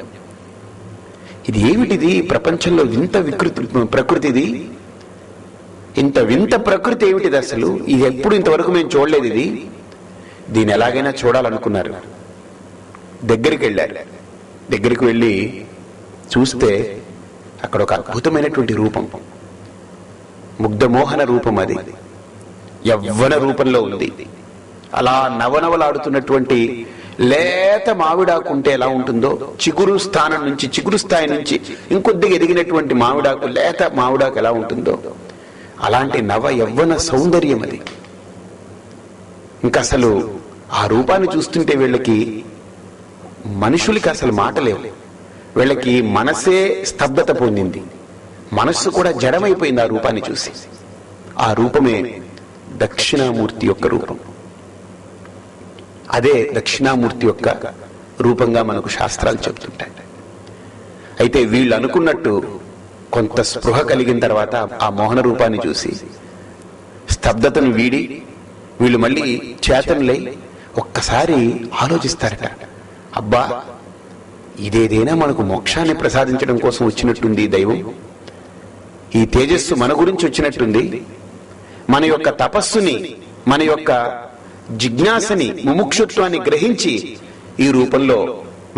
Speaker 2: ఇది ఏమిటిది? ప్రపంచంలో వింత ప్రకృతిది, ఇంత వింత ప్రకృతి ఏమిటిది అసలు? ఇది ఎప్పుడు ఇంతవరకు మేము చూడలేదు. ఇది దీన్ని ఎలాగైనా చూడాలనుకున్నారు. దగ్గరికి వెళ్ళారు. దగ్గరికి వెళ్ళి చూస్తే అక్కడ ఒక అద్భుతమైనటువంటి రూపం, ముగ్ధమోహన రూపం. అది యవ్వన రూపంలో ఉంది. అలా నవనవలాడుతున్నటువంటి లేత మామిడాకుంటే ఎలా ఉంటుందో, చిగురు స్థాయి నుంచి ఇంకొద్దిగా ఎదిగినటువంటి మామిడాకు, లేత మామిడాకు ఎలా ఉంటుందో అలాంటి నవ యవ్వన సౌందర్యం అది. ఇంకా అసలు ఆ రూపాన్ని చూస్తుంటే వీళ్ళకి, మనుషులకి అసలు మాటలేవు. వీళ్ళకి మనసే స్తబ్దత పొందింది, మనస్సు కూడా జడమైపోయింది ఆ రూపాన్ని చూసి. ఆ రూపమే దక్షిణామూర్తి యొక్క రూపం. అదే దక్షిణామూర్తి యొక్క రూపంగా మనకు శాస్త్రాలు చెబుతుంటాయి. అయితే వీళ్ళు అనుకున్నట్టు కొంత స్పృహ కలిగిన తర్వాత ఆ మోహన రూపాన్ని చూసి స్తబ్దతను వీడి వీళ్ళు మళ్ళీ చేతనులై ఒక్కసారి ఆలోచిస్తారట. అబ్బా, ఇదేదైనా మనకు మోక్షాన్ని ప్రసాదించడం కోసం వచ్చినట్టుంది దైవం, ఈ తేజస్సు మన గురించి వచ్చినట్టుంది, మన యొక్క తపస్సుని, మన యొక్క జిజ్ఞాసని, ముముక్షుత్వాన్ని గ్రహించి ఈ రూపంలో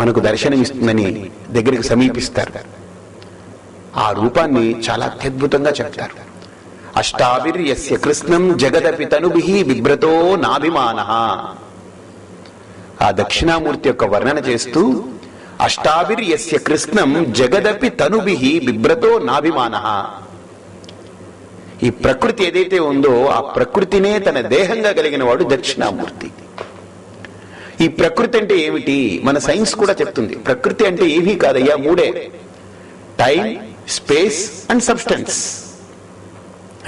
Speaker 2: మనకు దర్శనమిస్తుందని దగ్గరికి సమీపిస్తారు. ఆ రూపాన్ని చాలా అత్యద్భుతంగా చెప్తారు. అష్టాభిర్యస్య కృష్ణం జగదపి తనుభిః బిభ్రతో నాభిమానః. ఆ దక్షిణామూర్తి యొక్క వర్ణన చేస్తూ అష్టాభిర్యస్య కృష్ణం జగదపి తనుభిః బిభ్రతో నాభిమానః. ఈ ప్రకృతి ఏదైతే ఉందో ఆ ప్రకృతినే తన దేహంగా కలిగిన వాడు దక్షిణామూర్తి. ఈ ప్రకృతి అంటే ఏమిటి? మన సైన్స్ కూడా చెప్తుంది. ప్రకృతి అంటే ఏమీ కాదయ్యా, మూడే: టైం, స్పేస్ అండ్ సబ్స్టెన్స్.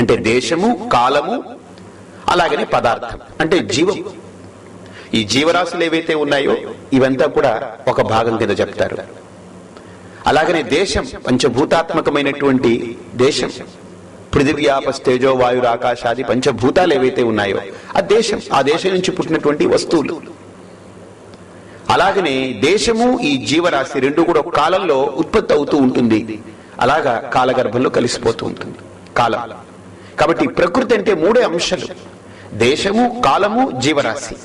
Speaker 2: అంటే దేశము, కాలము, అలాగనే పదార్థం అంటే జీవం. ఈ జీవరాశులు ఏవైతే ఉన్నాయో ఇవంతా కూడా ఒక భాగం కింద చెప్తారు. అలాగనే దేశం, పంచభూతాత్మకమైనటువంటి దేశం, పృథివ్యాపస్తేజో వాయురాకాశాది పంచభూతాలు ఏవైతే ఉన్నాయో ఆ దేశం, ఆ దేశం నుంచి పుట్టినటువంటి వస్తువులు. అలాగనే దేశము, ఈ జీవరాశి రెండు కూడా ఒక కాలంలో ఉత్పత్తి అవుతూ ఉంటుంది. అలాగా కాలగర్భంలో కలిసిపోతూ ఉంటుంది కాలం. కాబట్టి ప్రకృతి అంటే మూడే అంశాలు: దేశము, కాలము, జీవరాశి.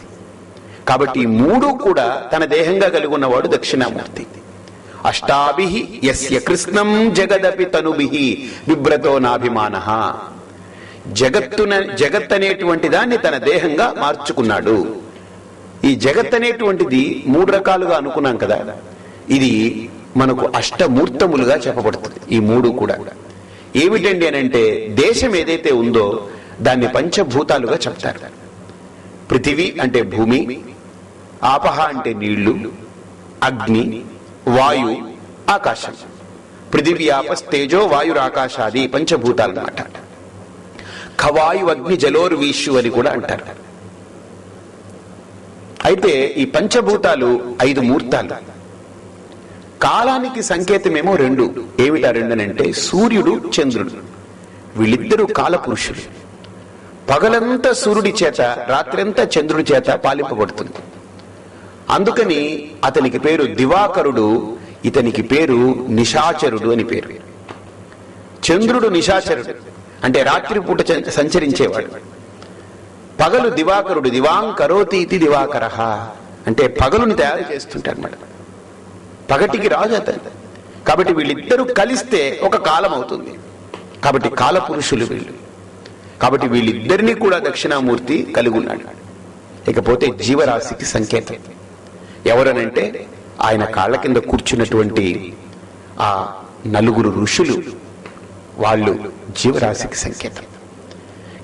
Speaker 2: కాబట్టి మూడు కూడా తన దేహంగా కలిగి ఉన్నవాడు దక్షిణామూర్తి. అష్టాభిః యస్య కృష్ణం జగదపి తనుభిః బిభ్రతో నాభిమానః. జగత్ అనేటువంటి దాన్ని తన దేహంగా మార్చుకున్నాడు. ఈ జగత్ అనేటువంటిది మూడు రకాలుగా అనుకున్నాం కదా, ఇది మనకు అష్టమూర్తములుగా చెప్పబడుతుంది. ఈ మూడు కూడా ఏమిటండి అనంటే, దేశం ఏదైతే ఉందో దాన్ని పంచభూతాలుగా చెప్తారు. పృథివీ అంటే భూమి, ఆపహ అంటే నీళ్లు, అగ్ని, వాయు, ఆకాశం. పృథివీ, ఆపస్తేజో వాయురాకాశాది పంచభూతాలు అన్నమాట. ఖవాయు అగ్ని జలోర్వీషు అని కూడా అంటారు. అయితే ఈ పంచభూతాలు 5 మూర్తాలు. కాలానికి సంకేతమేమో 2. ఏమిటా 2 అంటే, సూర్యుడు, చంద్రుడు. వీళ్ళిద్దరూ కాలపురుషులు. పగలంతా సూర్యుడి చేత, రాత్రంతా చంద్రుడి చేత పాలింపబడుతుంది. అందుకని అతనికి పేరు దివాకరుడు, ఇతనికి పేరు నిశాచరుడు అని పేరు. చంద్రుడు నిశాచరుడు అంటే రాత్రిపూట సంచరించేవాడు. పగలు దివాకరుడు, దివాంకరోతి ఇది దివాకరః అంటే పగలుని తయారు చేస్తుంటాడు అన్నమాట. పగటికి రాజు అతను. కాబట్టి వీళ్ళిద్దరూ కలిస్తే ఒక కాలం అవుతుంది. కాబట్టి కాలపురుషులు వీళ్ళు. కాబట్టి వీళ్ళిద్దరినీ కూడా దక్షిణామూర్తి కలిగి ఉన్నాడు. ఇకపోతే జీవరాశికి సంకేతం ఎవరనంటే, ఆయన కాళ్ళ కింద కూర్చున్నటువంటి ఆ 4 ఋషులు, వాళ్ళు జీవరాశికి సంకేతం.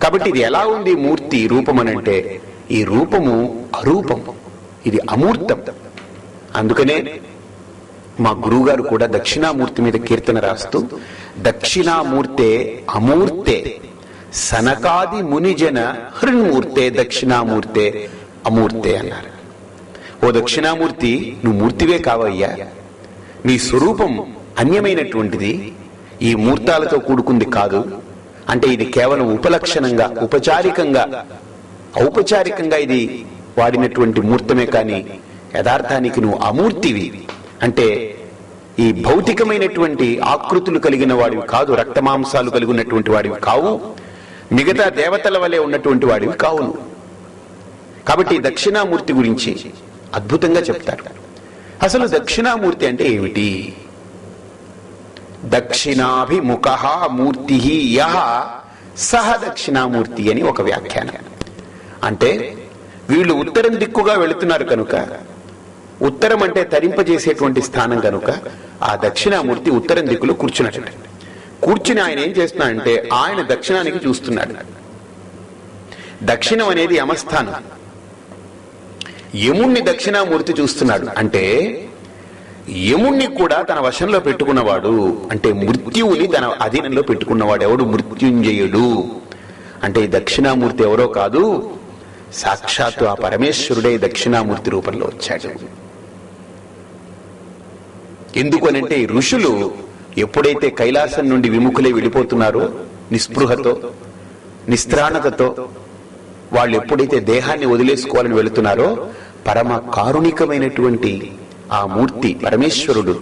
Speaker 2: కాబట్టి ఇది ఎలా ఉంది మూర్తి రూపం అనంటే, ఈ రూపము అరూపం, ఇది అమూర్తం. అందుకనే మా గురువుగారు కూడా దక్షిణామూర్తి మీద కీర్తన రాస్తూ, దక్షిణామూర్తే అమూర్తే సనకాది మునిజన హృన్మూర్తే దక్షిణామూర్తే అమూర్తే అన్నారు. ఓ దక్షిణామూర్తి, నువ్వు మూర్తివే కావయ్యా, నీ స్వరూపం అన్యమైనటువంటిది, ఈ మూర్తాలతో కూడుకుంది కాదు. అంటే ఇది కేవలం ఉపలక్షణంగా, ఔపచారికంగా ఇది వాడినటువంటి మూర్తమే కానీ యథార్థానికి నువ్వు అమూర్తివి. అంటే ఈ భౌతికమైనటువంటి ఆకృతులు కలిగిన వాడివి కాదు, రక్తమాంసాలు కలిగి ఉన్నటువంటి వాడివి కావు, మిగతా దేవతల వలె ఉన్నటువంటి వాడివి కావును. కాబట్టి దక్షిణామూర్తి గురించి అద్భుతంగా చెప్తారు. అసలు దక్షిణామూర్తి అంటే ఏమిటి? దక్షిణాభిముఖః మూర్తిః యః సహ దక్షిణామూర్తి అని ఒక వ్యాఖ్యానం. అంటే వీళ్ళు ఉత్తరం దిక్కుగా వెళుతున్నారు కనుక, ఉత్తరం అంటే తరింపజేసేటువంటి స్థానం కనుక ఆ దక్షిణామూర్తి ఉత్తరం దిక్కులో కూర్చున్నట్టు. కూర్చుని ఆయన ఏం చేస్తున్నాడంటే, ఆయన దక్షిణానికి చూస్తున్నాడు. దక్షిణం అనేది యమస్థానం. యముణ్ణి దక్షిణామూర్తి చూస్తున్నాడు. అంటే యముణ్ణి కూడా తన వశంలో పెట్టుకున్నవాడు, అంటే మృత్యువుని తన అధీనంలో పెట్టుకున్నవాడు ఎవడు? మృత్యుంజయుడు. అంటే ఈ దక్షిణామూర్తి ఎవరో కాదు, సాక్షాత్తు ఆ పరమేశ్వరుడే దక్షిణామూర్తి రూపంలో వచ్చాడు. ఎందుకనంటే ఈ ఋషులు ఎప్పుడైతే కైలాసం నుండి విముఖులై వెళ్ళిపోతున్నారో, నిస్పృహతో, నిస్త్రాణతతో వాళ్ళు ఎప్పుడైతే దేహాన్ని వదిలేసుకోవాలని వెళుతున్నారో, పరమ కారుణికమైనటువంటి ఆ మూర్తి పరమేశ్వరుడు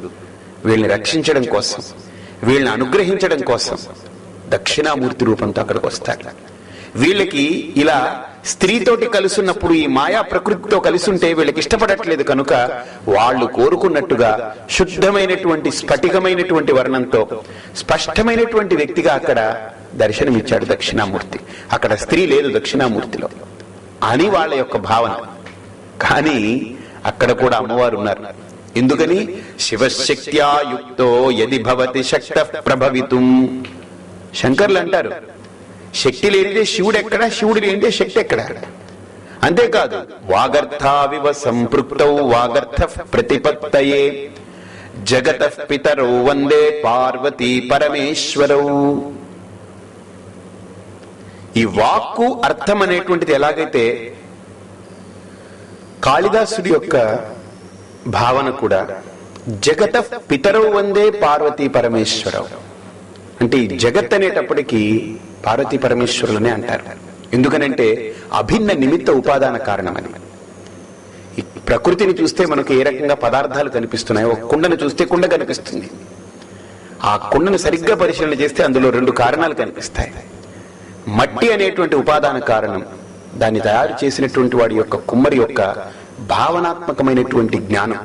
Speaker 2: వీళ్ళని రక్షించడం కోసం, వీళ్ళని అనుగ్రహించడం కోసం దక్షిణామూర్తి రూపంతో అక్కడికి వస్తాడు. వీళ్ళకి ఇలా స్త్రీతోటి కలుసున్నప్పుడు ఈ మాయా ప్రకృతితో కలిసి ఉంటే వీళ్ళకి ఇష్టపడట్లేదు కనుక వాళ్ళు కోరుకున్నట్టుగా శుద్ధమైనటువంటి స్ఫటికమైనటువంటి వర్ణంతో స్పష్టమైనటువంటి వ్యక్తిగా అక్కడ దర్శనమిచ్చాడు దక్షిణామూర్తి. అక్కడ స్త్రీ లేదు దక్షిణామూర్తిలో అని వాళ్ళ యొక్క భావన. కానీ అక్కడ కూడా అమ్మవారు ఉన్నారు. ఎందుకని? శివశక్త్యా యుక్తో యది భవతి శక్తః ప్రభవితుం. శంకర్లు అంటారు, శక్తి లేనిదే శివుడు ఎక్కడ, శివుడు లేనిదే శక్తి ఎక్కడ. అంతేకాదు, వాగర్థావివ సంపృక్తౌ వాగర్థః ప్రతిపత్తయే జగతః పితరౌ వందే పార్వతీ పరమేశ్వరౌ. ఈ వాక్కు అర్థం అనేటువంటిది ఎలాగైతే కాళిదాసుడి యొక్క భావన కూడా జగతః పితరౌ వందే పార్వతీ పరమేశ్వరౌ అంటే ఈ జగత్ అనేటప్పటికీ పార్వతీ పరమేశ్వరులనే అంటారు. ఎందుకనంటే అభిన్న నిమిత్త ఉపాదాన కారణమని. ఈ ప్రకృతిని చూస్తే మనకు ఏ రకంగా పదార్థాలు కనిపిస్తున్నాయో, ఒక కుండను చూస్తే కుండ కనిపిస్తుంది. ఆ కుండను సరిగ్గా పరిశీలన చేస్తే అందులో రెండు కారణాలు కనిపిస్తాయి. మట్టి అనేటువంటి ఉపాదాన కారణం, దాన్ని తయారు చేసినటువంటి వాడి యొక్క కుమ్మరి యొక్క భావనాత్మకమైనటువంటి జ్ఞానం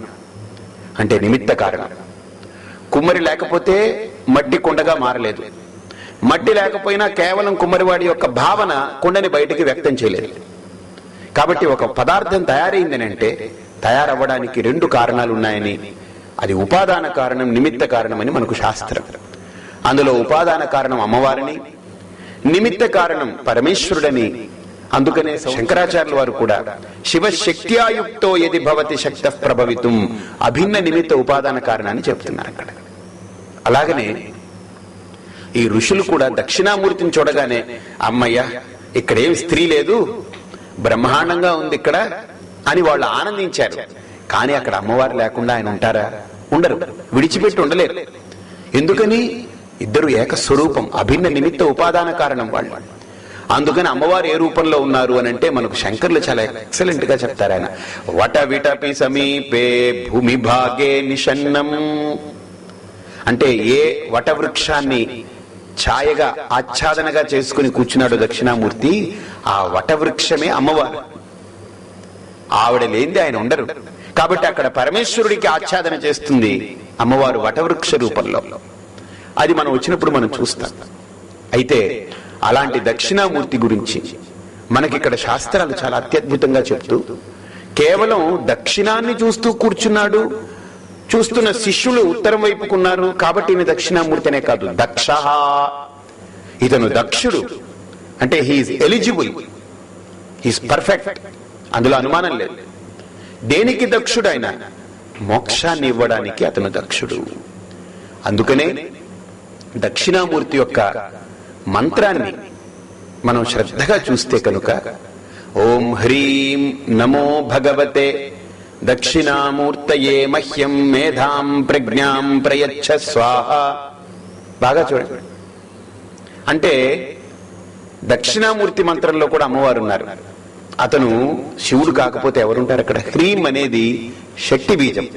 Speaker 2: అంటే నిమిత్త కారణం. కుమ్మరి లేకపోతే మట్టి కుండగా మారలేదు. మట్టి లేకపోయినా కేవలం కుమ్మరివాడి యొక్క భావన కుండని బయటికి వ్యక్తం చేయలేదు. కాబట్టి ఒక పదార్థం తయారైందని అంటే తయారవ్వడానికి రెండు కారణాలు ఉన్నాయని, అది ఉపాదాన కారణం, నిమిత్త కారణం అని మనకు శాస్త్రం. అందులో ఉపాదాన కారణం అమ్మవారిని, నిమిత్త కారణం పరమేశ్వరుడని. అందుకనే శంకరాచార్యుల వారు కూడా శివశక్త్యాయుక్తో యది భవతి శక్తః ప్రభవితుం అభిన్న నిమిత్త ఉపాదాన కారణాన్ని చెప్తున్నారు అక్కడ. అలాగనే ఈ ఋషులు కూడా దక్షిణామూర్తిని చూడగానే అమ్మయ్య ఇక్కడేం స్త్రీ లేదు, బ్రహ్మాండంగా ఉంది ఇక్కడ అని వాళ్ళు ఆనందించారు. కానీ అక్కడ అమ్మవారు లేకుండా ఆయన ఉంటారా? ఉండరు, విడిచిపెట్టి ఉండలేరు. ఎందుకని? ఇద్దరు ఏకస్వరూపం, అభిన్న నిమిత్త ఉపాదాన కారణం వాళ్ళు. అందుకని అమ్మవారు ఏ రూపంలో ఉన్నారు అని అంటే మనకు శంకర్లు చాలా ఎక్సలెంట్ గా చెప్తారు. ఆయన వట విటపి సమీపే భూమి భాగే నిషన్నం అంటే ఏ వటవృక్షాన్ని ఛాయగా ఆచ్ఛాదనగా చేసుకుని కూర్చున్నాడు దక్షిణామూర్తి, ఆ వటవృక్షమే అమ్మవారు. ఆవిడ లేనిది ఆయన ఉండరు. కాబట్టి అక్కడ పరమేశ్వరుడికి ఆచ్ఛాదన చేస్తుంది అమ్మవారు వటవృక్ష రూపంలో. అది మనం వచ్చినప్పుడు మనం చూస్తాం. అయితే అలాంటి దక్షిణామూర్తి గురించి మనకిక్కడ శాస్త్రాలు చాలా అత్యద్భుతంగా చెప్తూ, కేవలం దక్షిణాన్ని చూస్తూ కూర్చున్నాడు, చూస్తున్న శిష్యులు ఉత్తరం వైపుకున్నారు కాబట్టి ఈయన దక్షిణామూర్తి అనే కాదు, దక్ష, ఇతను దక్షుడు అంటే హీఈస్ ఎలిజిబుల్, హీఈస్ పర్ఫెక్ట్, అందులో అనుమానం లేదు. దేనికి దక్షుడు? ఆయన మోక్షాన్ని ఇవ్వడానికి అతను దక్షుడు. అందుకనే దక్షిణామూర్తి యొక్క మంత్రాన్ని మనం శ్రద్ధగా చూస్తే కనుక ఓం హ్రీం నమో భగవతే దక్షిణామూర్తయే మహ్యం మేధాం ప్రజ్ఞాం ప్రయచ్చ స్వాహ. బాగా చూడండి. అంటే దక్షిణామూర్తి మంత్రంలో కూడా అమ్మవారు ఉన్నారు. అతను శివుడు కాకపోతే ఎవరుంటారు అక్కడ? హ్రీం అనేది శక్తి బీజం.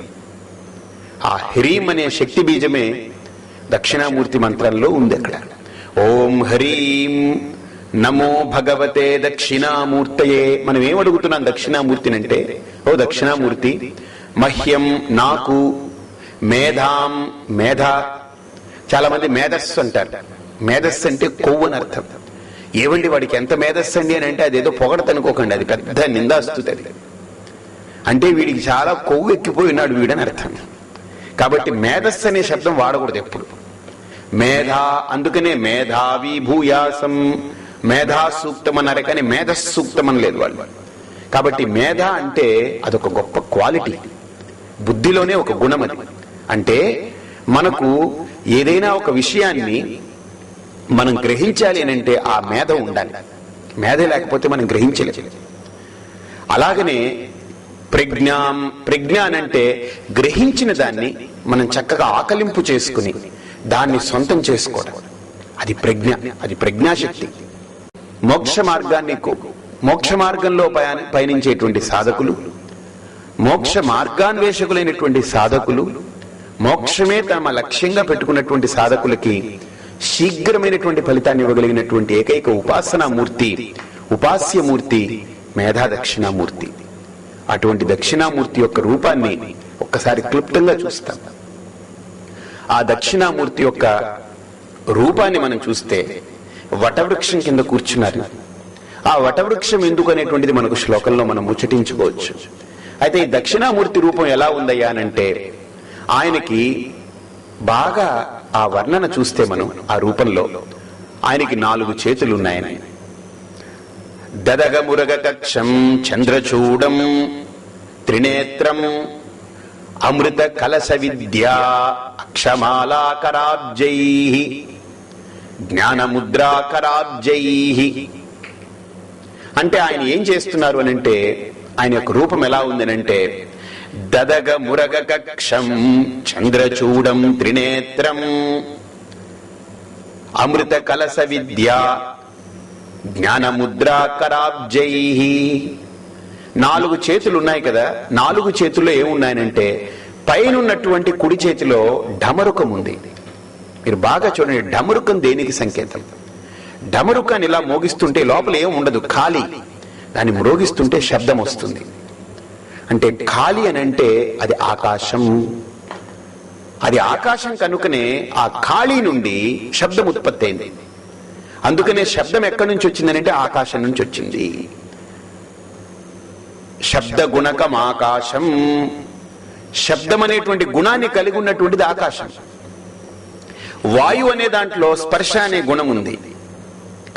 Speaker 2: ఆ హ్రీం అనే శక్తి బీజమే దక్షిణామూర్తి మంత్రంలో ఉంది అక్కడ. ఓం హ్రీం నమో భగవతే దక్షిణామూర్తయే. మనం ఏం అడుగుతున్నాం దక్షిణామూర్తిని అంటే, ఓ దక్షిణామూర్తి మహ్యం నాకు, మేధాం మేధ, చాలా మంది మేధస్సు అంటారు. మేధస్సు అంటే కొవ్వు అని అర్థం. ఏవండి వాడికి ఎంత మేధస్సు అండి అని అంటే అదేదో పొగడతనుకోకండి, అది పెద్ద నిందాస్తుంది. అది అంటే వీడికి చాలా కొవ్వు ఎక్కిపోయి ఉన్నాడు వీడని అర్థం. కాబట్టి మేధస్సు అనే శబ్దం వాడకూడదు ఎప్పుడు. మేధా, అందుకనే మేధావి భూయాసం, మేధా సూక్తం అన్నారు కానీ మేధస్సూక్తం అని లేదు వాళ్ళు. కాబట్టి మేధ అంటే అదొక గొప్ప క్వాలిటీ, బుద్ధిలోనే ఒక గుణం. అది అంటే మనకు ఏదైనా ఒక విషయాన్ని మనం గ్రహించాలి అని అంటే ఆ మేధ ఉండాలి. మేధ లేకపోతే మనం గ్రహించలేము. అలాగనే ప్రజ్ఞాం, ప్రజ్ఞ అంటే గ్రహించిన దాన్ని మనం చక్కగా ఆకలింపు చేసుకుని దాన్ని సొంతం చేసుకోవడం, అది ప్రజ్ఞ, అది ప్రజ్ఞాశక్తి. మోక్ష మార్గాన్ని, మోక్ష మార్గంలో పయనించేటువంటి సాధకులు మోక్ష మార్గాన్వేషకులైనటువంటి సాధకులు, మోక్షమే తమ లక్ష్యంగా పెట్టుకున్నటువంటి సాధకులకి శీఘ్రమైనటువంటి ఫలితాన్ని ఇవ్వగలిగినటువంటి ఏకైక ఉపాసనామూర్తి, ఉపాస్యమూర్తి మేధా దక్షిణామూర్తి. అటువంటి దక్షిణామూర్తి యొక్క రూపాన్ని ఒక్కసారి క్లుప్తంగా చూస్తాం. ఆ దక్షిణామూర్తి యొక్క రూపాన్ని మనం చూస్తే వటవృక్షం కింద కూర్చున్నారు. ఆ వటవృక్షం ఎందుకు అనేటువంటిది మనకు శ్లోకంలో మనం ముచ్చటించుకోవచ్చు. అయితే ఈ దక్షిణామూర్తి రూపం ఎలా ఉందయ్యా అనంటే, ఆయనకి బాగా ఆ వర్ణన చూస్తే మనం ఆ రూపంలో ఆయనకి 4 చేతులు ఉన్నాయని. దదగమురగ కక్షం చంద్రచూడం త్రినేత్రం అమృత కలశ విద్యా అక్షమాలాకరాబ్జై జ్ఞానముద్రాకరాబ్జై. అంటే ఆయన ఏం చేస్తున్నారు అనంటే, ఆయన యొక్క రూపం ఎలా ఉందనంటే, దదగ మురగ కక్షం చంద్రచూడం త్రినేత్రం అమృత కలశ విద్యా జ్ఞానముద్రాకరాబ్జై. 4 చేతులు ఉన్నాయి కదా. 4 చేతుల్లో ఏమున్నాయనంటే, పైనున్నటువంటి కుడి చేతిలో ఢమరుకం ఉంది. మీరు బాగా చూడండి, ఢమరుకం దేనికి సంకేతం? ఢమరుకాన్ని ఇలా మోగిస్తుంటే లోపల ఏం ఉండదు, ఖాళీ. దాన్ని మ్రోగిస్తుంటే శబ్దం వస్తుంది. అంటే ఖాళీ అని అంటే అది ఆకాశం. అది ఆకాశం కనుకనే ఆ ఖాళీ నుండి శబ్దం ఉత్పత్తి అయింది. అందుకనే శబ్దం ఎక్కడి నుంచి వచ్చిందనంటే ఆకాశం నుంచి వచ్చింది. శబ్ద గుణకం ఆకాశం. శబ్దం అనేటువంటి గుణాన్ని కలిగి ఉన్నటువంటిది ఆకాశం. వాయు అనే దాంట్లో స్పర్శ అనే గుణం ఉంది.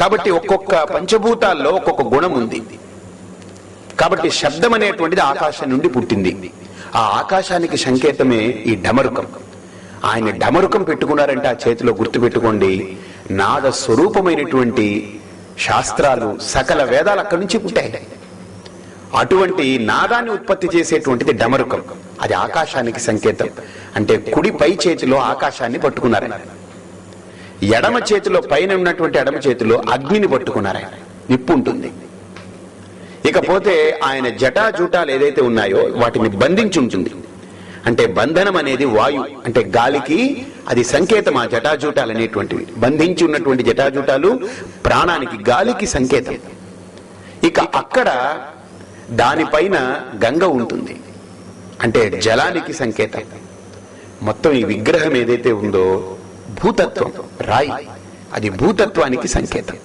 Speaker 2: కాబట్టి ఒక్కొక్క పంచభూతాల్లో ఒక్కొక్క గుణం ఉంది. కాబట్టి శబ్దం అనేటువంటిది ఆకాశం నుండి పుట్టింది. ఆ ఆకాశానికి సంకేతమే ఈ ఢమరుకం. ఆయన ఢమరుకం పెట్టుకున్నారంటే ఆ చేతిలో గుర్తు పెట్టుకోండి, నాద స్వరూపమైనటువంటి శాస్త్రాలు, సకల వేదాలు అక్కడి నుంచి పుట్టాయి. అటువంటి నాదాన్ని ఉత్పత్తి చేసేటువంటిది ఢమరుకం. అది ఆకాశానికి సంకేతం. అంటే కుడి పై చేతిలో ఆకాశాన్ని పట్టుకున్నారు. ఎడమ చేతిలో, పైన ఉన్నటువంటి ఎడమ చేతిలో అగ్నిని పట్టుకున్నారు. నిప్పు ఉంటుంది. ఇకపోతే ఆయన జటాజూటాలు ఏదైతే ఉన్నాయో వాటిని బంధించి ఉంటుంది. అంటే బంధనం అనేది వాయు, అంటే గాలికి అది సంకేతం. ఆ జటాజూటాలు అనేటువంటివి, బంధించి ఉన్నటువంటి జటాజూటాలు ప్రాణానికి, గాలికి సంకేతం. ఇక అక్కడ దానిపైన గంగ ఉంటుంది, అంటే జలానికి సంకేతం. మొత్తం ఈ విగ్రహం ఏదైతే ఉందో భూతత్వం, రాయి, అది భూతత్వానికి సంకేతం.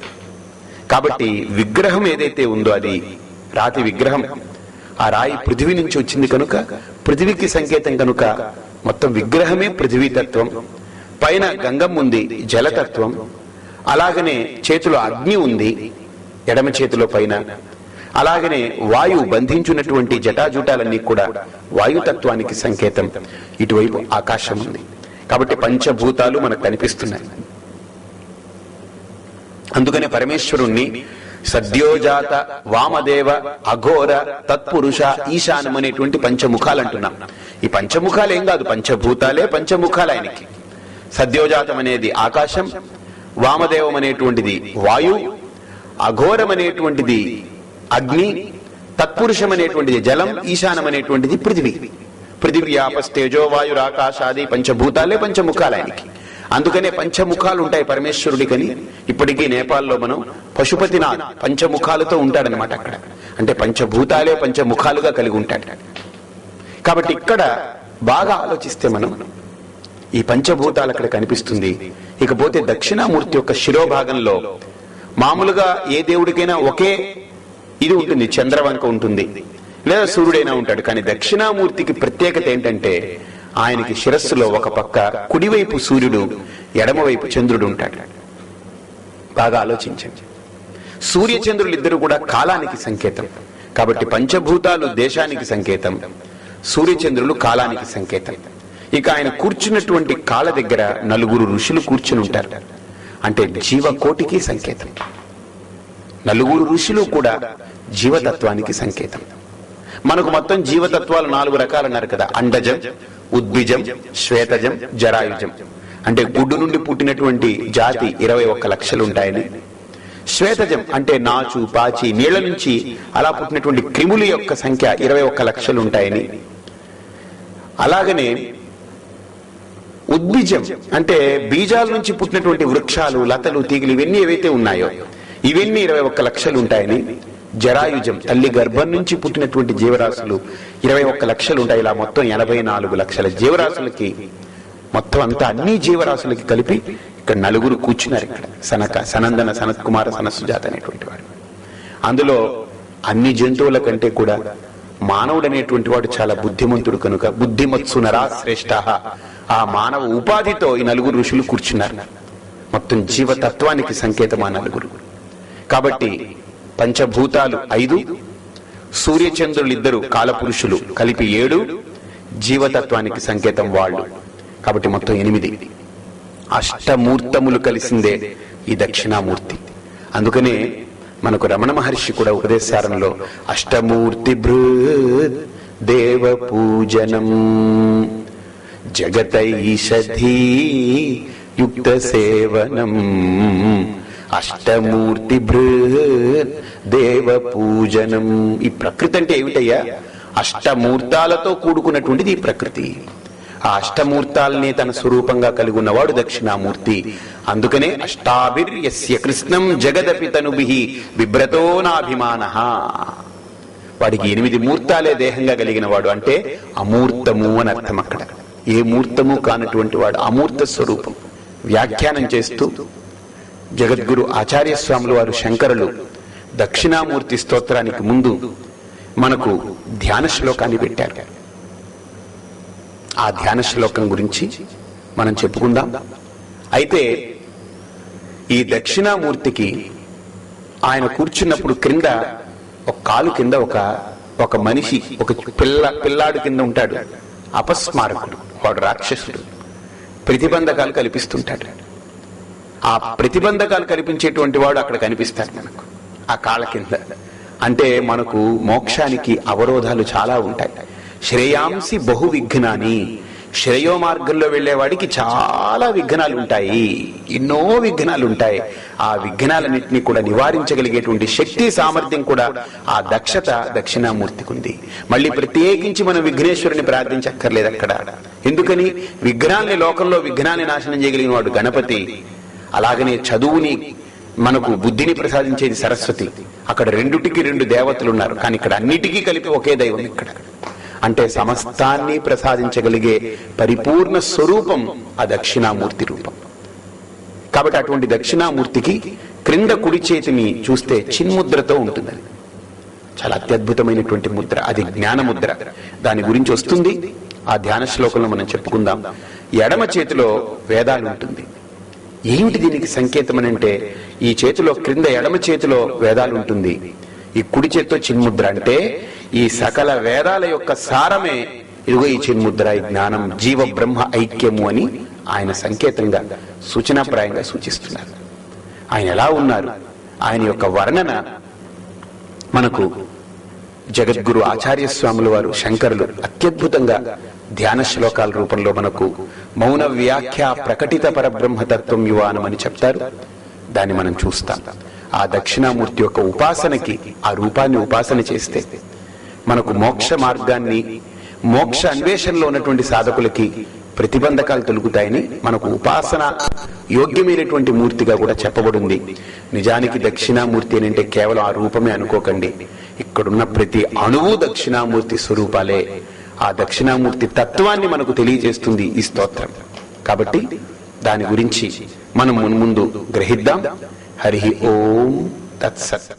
Speaker 2: కాబట్టి విగ్రహం ఏదైతే ఉందో అది రాతి విగ్రహం. ఆ రాయి పృథివీ నుంచి వచ్చింది కనుక పృథివీకి సంకేతం కనుక మొత్తం విగ్రహమే పృథివీతత్వం. పైన గంగం ఉంది, జలతత్వం. అలాగనే చేతిలో అగ్ని ఉంది, ఎడమ చేతిలో పైన. అలాగనే వాయువు, బంధించున్నటువంటి జటాజూటాలన్నీ కూడా వాయుతత్వానికి సంకేతం. ఇటువైపు ఆకాశం ఉంది. కాబట్టి పంచభూతాలు మనకు కనిపిస్తున్నాయి. అందుకనే పరమేశ్వరుణ్ణి సద్యోజాత, వామదేవ, అఘోర, తత్పురుష, ఈశానం అనేటువంటి పంచముఖాలు అంటున్నాం. ఈ పంచముఖాలు ఏం కాదు, పంచభూతాలే పంచముఖాలు ఆయనకి. సద్యోజాతం అనేది ఆకాశం, వామదేవం అనేటువంటిది వాయు, అఘోరం అనేటువంటిది అగ్ని, తత్పురుషం అనేటువంటిది జలం, ఈశానం అనేటువంటిది పృథివీ. పృథివ్యాపస్తేజోవాయురాకాశాది పంచభూతాలే పంచముఖాలు ఆయనకి. అందుకనే పంచముఖాలు ఉంటాయి పరమేశ్వరుడికని. ఇప్పటికీ నేపాల్లో మనం పశుపతినాథ్ పంచముఖాలతో ఉంటాడనమాట అక్కడ. అంటే పంచభూతాలే పంచముఖాలుగా కలిగి ఉంటాడు. కాబట్టి ఇక్కడ బాగా ఆలోచిస్తే మనం ఈ పంచభూతాలు అక్కడ కనిపిస్తుంది. ఇకపోతే దక్షిణామూర్తి యొక్క శిరోభాగంలో మామూలుగా ఏ దేవుడికైనా ఒకే ఇది ఉంటుంది, చంద్రవంక ఉంటుంది, లేదా సూర్యుడైనా ఉంటాడు. కానీ దక్షిణామూర్తికి ప్రత్యేకత ఏంటంటే ఆయనకి శిరస్సులో ఒక పక్క కుడివైపు సూర్యుడు, ఎడమవైపు చంద్రుడు ఉంటాడు. బాగా ఆలోచించండి. సూర్యచంద్రులు ఇద్దరు కూడా కాలానికి సంకేతం. కాబట్టి పంచభూతాలు దేశానికి సంకేతం, సూర్యచంద్రులు కాలానికి సంకేతం. ఇక ఆయన కూర్చున్నటువంటి కాళ్ళ దగ్గర 4 ఋషులు కూర్చుని ఉంటారు. అంటే జీవకోటికి సంకేతం. 4 ఋషులు కూడా జీవతత్వానికి సంకేతం. మనకు మొత్తం జీవతత్వాలు 4 రకాలు అన్నారు కదా. అండజం, ఉద్భిజం, శ్వేతజం, జరాయుజం. అంటే గుడ్డు నుండి పుట్టినటువంటి జాతి 21 లక్షలు ఉంటాయని, శ్వేతజం అంటే నాచు పాచి నీళ్ల నుంచి అలా పుట్టినటువంటి క్రిముల యొక్క సంఖ్య 21 లక్షలు ఉంటాయని, అలాగనే ఉద్బీజం అంటే బీజాల నుంచి పుట్టినటువంటి వృక్షాలు, లతలు, తీగలు ఇవన్నీ ఏవైతే ఉన్నాయో ఇవన్నీ 21 లక్షలు ఉంటాయని, జరాయుజం తల్లి గర్భం నుంచి పుట్టినటువంటి జీవరాశులు 21 లక్షలు ఉంటాయి. ఇలా మొత్తం 84 లక్షల జీవరాశులకి, మొత్తం అంతా అన్ని జీవరాశులకి కలిపి ఇక్కడ నలుగురు కూర్చున్నారు. ఇక్కడ సనందన, సనత్ కుమార, సనత్సుజాత అనేటువంటి వాడు. అందులో అన్ని జంతువుల కంటే కూడా మానవుడు అనేటువంటి వాడు చాలా బుద్ధిమంతుడు కనుక బుద్ధిమత్సు నరా శ్రేష్ఠ, ఆ మానవ ఉపాధితో ఈ నలుగురు ఋషులు కూర్చున్నారు. మొత్తం జీవతత్వానికి సంకేతం ఆ నలుగురు. కాబట్టి పంచభూతాలు 5, సూర్యచంద్రులు 2 కాలపురుషులు కలిపి 7, జీవతత్వానికి సంకేతం వాళ్ళు. కాబట్టి మొత్తం 8. అష్టమూర్తములు కలిసిందే ఈ దక్షిణామూర్తి. అందుకనే మనకు రమణ మహర్షి కూడా ఉపదేశారంలో అష్టమూర్తి భృద్ దేవ పూజనం జగతైషధీ యుక్త సేవనం, అష్టమూర్తి భృద్ దేవ పూజనం. ఈ ప్రకృతి అంటే ఏమిటయ్యా? అష్టమూర్తాలతో కూడుకున్నటువంటిది ఈ ప్రకృతి. ఆ అష్టమూర్తాలనే తన స్వరూపంగా కలిగి ఉన్నవాడు దక్షిణామూర్తి. అందుకనే అష్టాభిర్యస్య కృష్ణం జగదపి తనుభిః బిభ్రతో నాభిమానః. వాడికి 8 మూర్తాలే దేహంగా కలిగిన వాడు, అంటే అమూర్తము అని అర్థం. అక్కడ ఏ మూర్తము కానటువంటి వాడు అమూర్త స్వరూపం. వ్యాఖ్యానం చేస్తూ జగద్గురు ఆచార్య స్వాములు వారు శంకరులు దక్షిణామూర్తి స్తోత్రానికి ముందు మనకు ధ్యాన శ్లోకాన్ని పెట్టారు. ఆ ధ్యాన శ్లోకం గురించి మనం చెప్పుకుందాం. అయితే ఈ దక్షిణామూర్తికి ఆయన కూర్చున్నప్పుడు క్రింద ఒక కాలు కింద ఒక మనిషి, ఒక పిల్లాడు కింద ఉంటాడు. అపస్మారకుడు, వాడు రాక్షసుడు. ప్రతిబంధకాలు కల్పిస్తుంటాడు. ఆ ప్రతిబంధకాలు కల్పించేటువంటి వాడు అక్కడ కనిపిస్తాడు మనకు ఆ కాళ్ళ కింద. అంటే మనకు మోక్షానికి అవరోధాలు చాలా ఉంటాయి. శ్రేయాంసి బహు విఘ్నాని, శ్రేయో మార్గంలో వెళ్లేవాడికి చాలా విఘ్నాలు ఉంటాయి, ఎన్నో విఘ్నాలు ఉంటాయి. ఆ విఘ్నాలన్నింటినీ కూడా నివారించగలిగేటువంటి శక్తి, సామర్థ్యం కూడా ఆ దక్షత దక్షిణామూర్తికి ఉంది. మళ్ళీ ప్రత్యేకించి మనం విఘ్నేశ్వరుని ప్రార్థించక్కర్లేదు అక్కడ. ఎందుకని? విఘ్నాల్ని, లోకంలో విఘ్నాన్ని నాశనం చేయగలిగిన వాడు గణపతి. అలాగనే చదువుని, మనకు బుద్ధిని ప్రసాదించేది సరస్వతి. అక్కడ 2టికి 2 దేవతలు ఉన్నారు, కానీ ఇక్కడ అన్నిటికీ కలిపి ఒకే దైవం. ఇక్కడ అంటే సమస్తాన్ని ప్రసాదించగలిగే పరిపూర్ణ స్వరూపం ఆ దక్షిణామూర్తి రూపం. కాబట్టి అటువంటి దక్షిణామూర్తికి క్రింద కుడి చేతిని చూస్తే చిన్ముద్రతో ఉంటుంది. చాలా అత్యద్భుతమైనటువంటి ముద్ర, అది జ్ఞానముద్ర. దాని గురించి వస్తుంది ఆ ధ్యాన శ్లోకంలో మనం చెప్పుకుందాం. ఎడమ చేతిలో వేదాలు ఉంటుంది. ఏమిటి దీనికి సంకేతం అని అంటే, ఈ చేతిలో క్రింద ఎడమ చేతిలో వేదాలు ఉంటుంది, ఈ కుడి చేతితో చిన్ముద్ర. అంటే ఈ సకల వేదాల యొక్క సారమే ఇదిగో ఈ చిన్ముద్ర, ఈ జ్ఞానం, జీవ బ్రహ్మ ఐక్యము అని ఆయన సంకేతంగా సూచనాప్రాయంగా సూచిస్తున్నారు. ఆయన ఎలా ఉన్నారు, ఆయన యొక్క వర్ణన మనకు జగద్గురు ఆచార్య స్వాముల వారు శంకరులు అత్యద్భుతంగా ధ్యాన శ్లోకాల రూపంలో మనకు మౌన వ్యాఖ్య ప్రకటిత పరబ్రహ్మతత్వం యువానమని చెప్తారు. దాన్ని మనం చూస్తాం. ఆ దక్షిణామూర్తి యొక్క ఉపాసనకి, ఆ రూపాన్ని ఉపాసన చేస్తే మనకు మోక్ష మార్గాన్ని, మోక్ష అన్వేషణలో ఉన్నటువంటి సాధకులకి ప్రతిబంధకాలు తొలుగుతాయని మనకు ఉపాసన యోగ్యమైనటువంటి మూర్తిగా కూడా చెప్పబడింది. నిజానికి దక్షిణామూర్తి అని అంటే కేవలం ఆ రూపమే అనుకోకండి. ఇక్కడున్న ప్రతి అణువు దక్షిణామూర్తి స్వరూపాలే. ఆ దక్షిణామూర్తి తత్వాన్ని మనకు తెలియజేస్తుంది ఈ స్తోత్రం. కాబట్టి దాని గురించి మనం మున్ముందు గ్రహిద్దాం. హరి ఓం తత్సత్.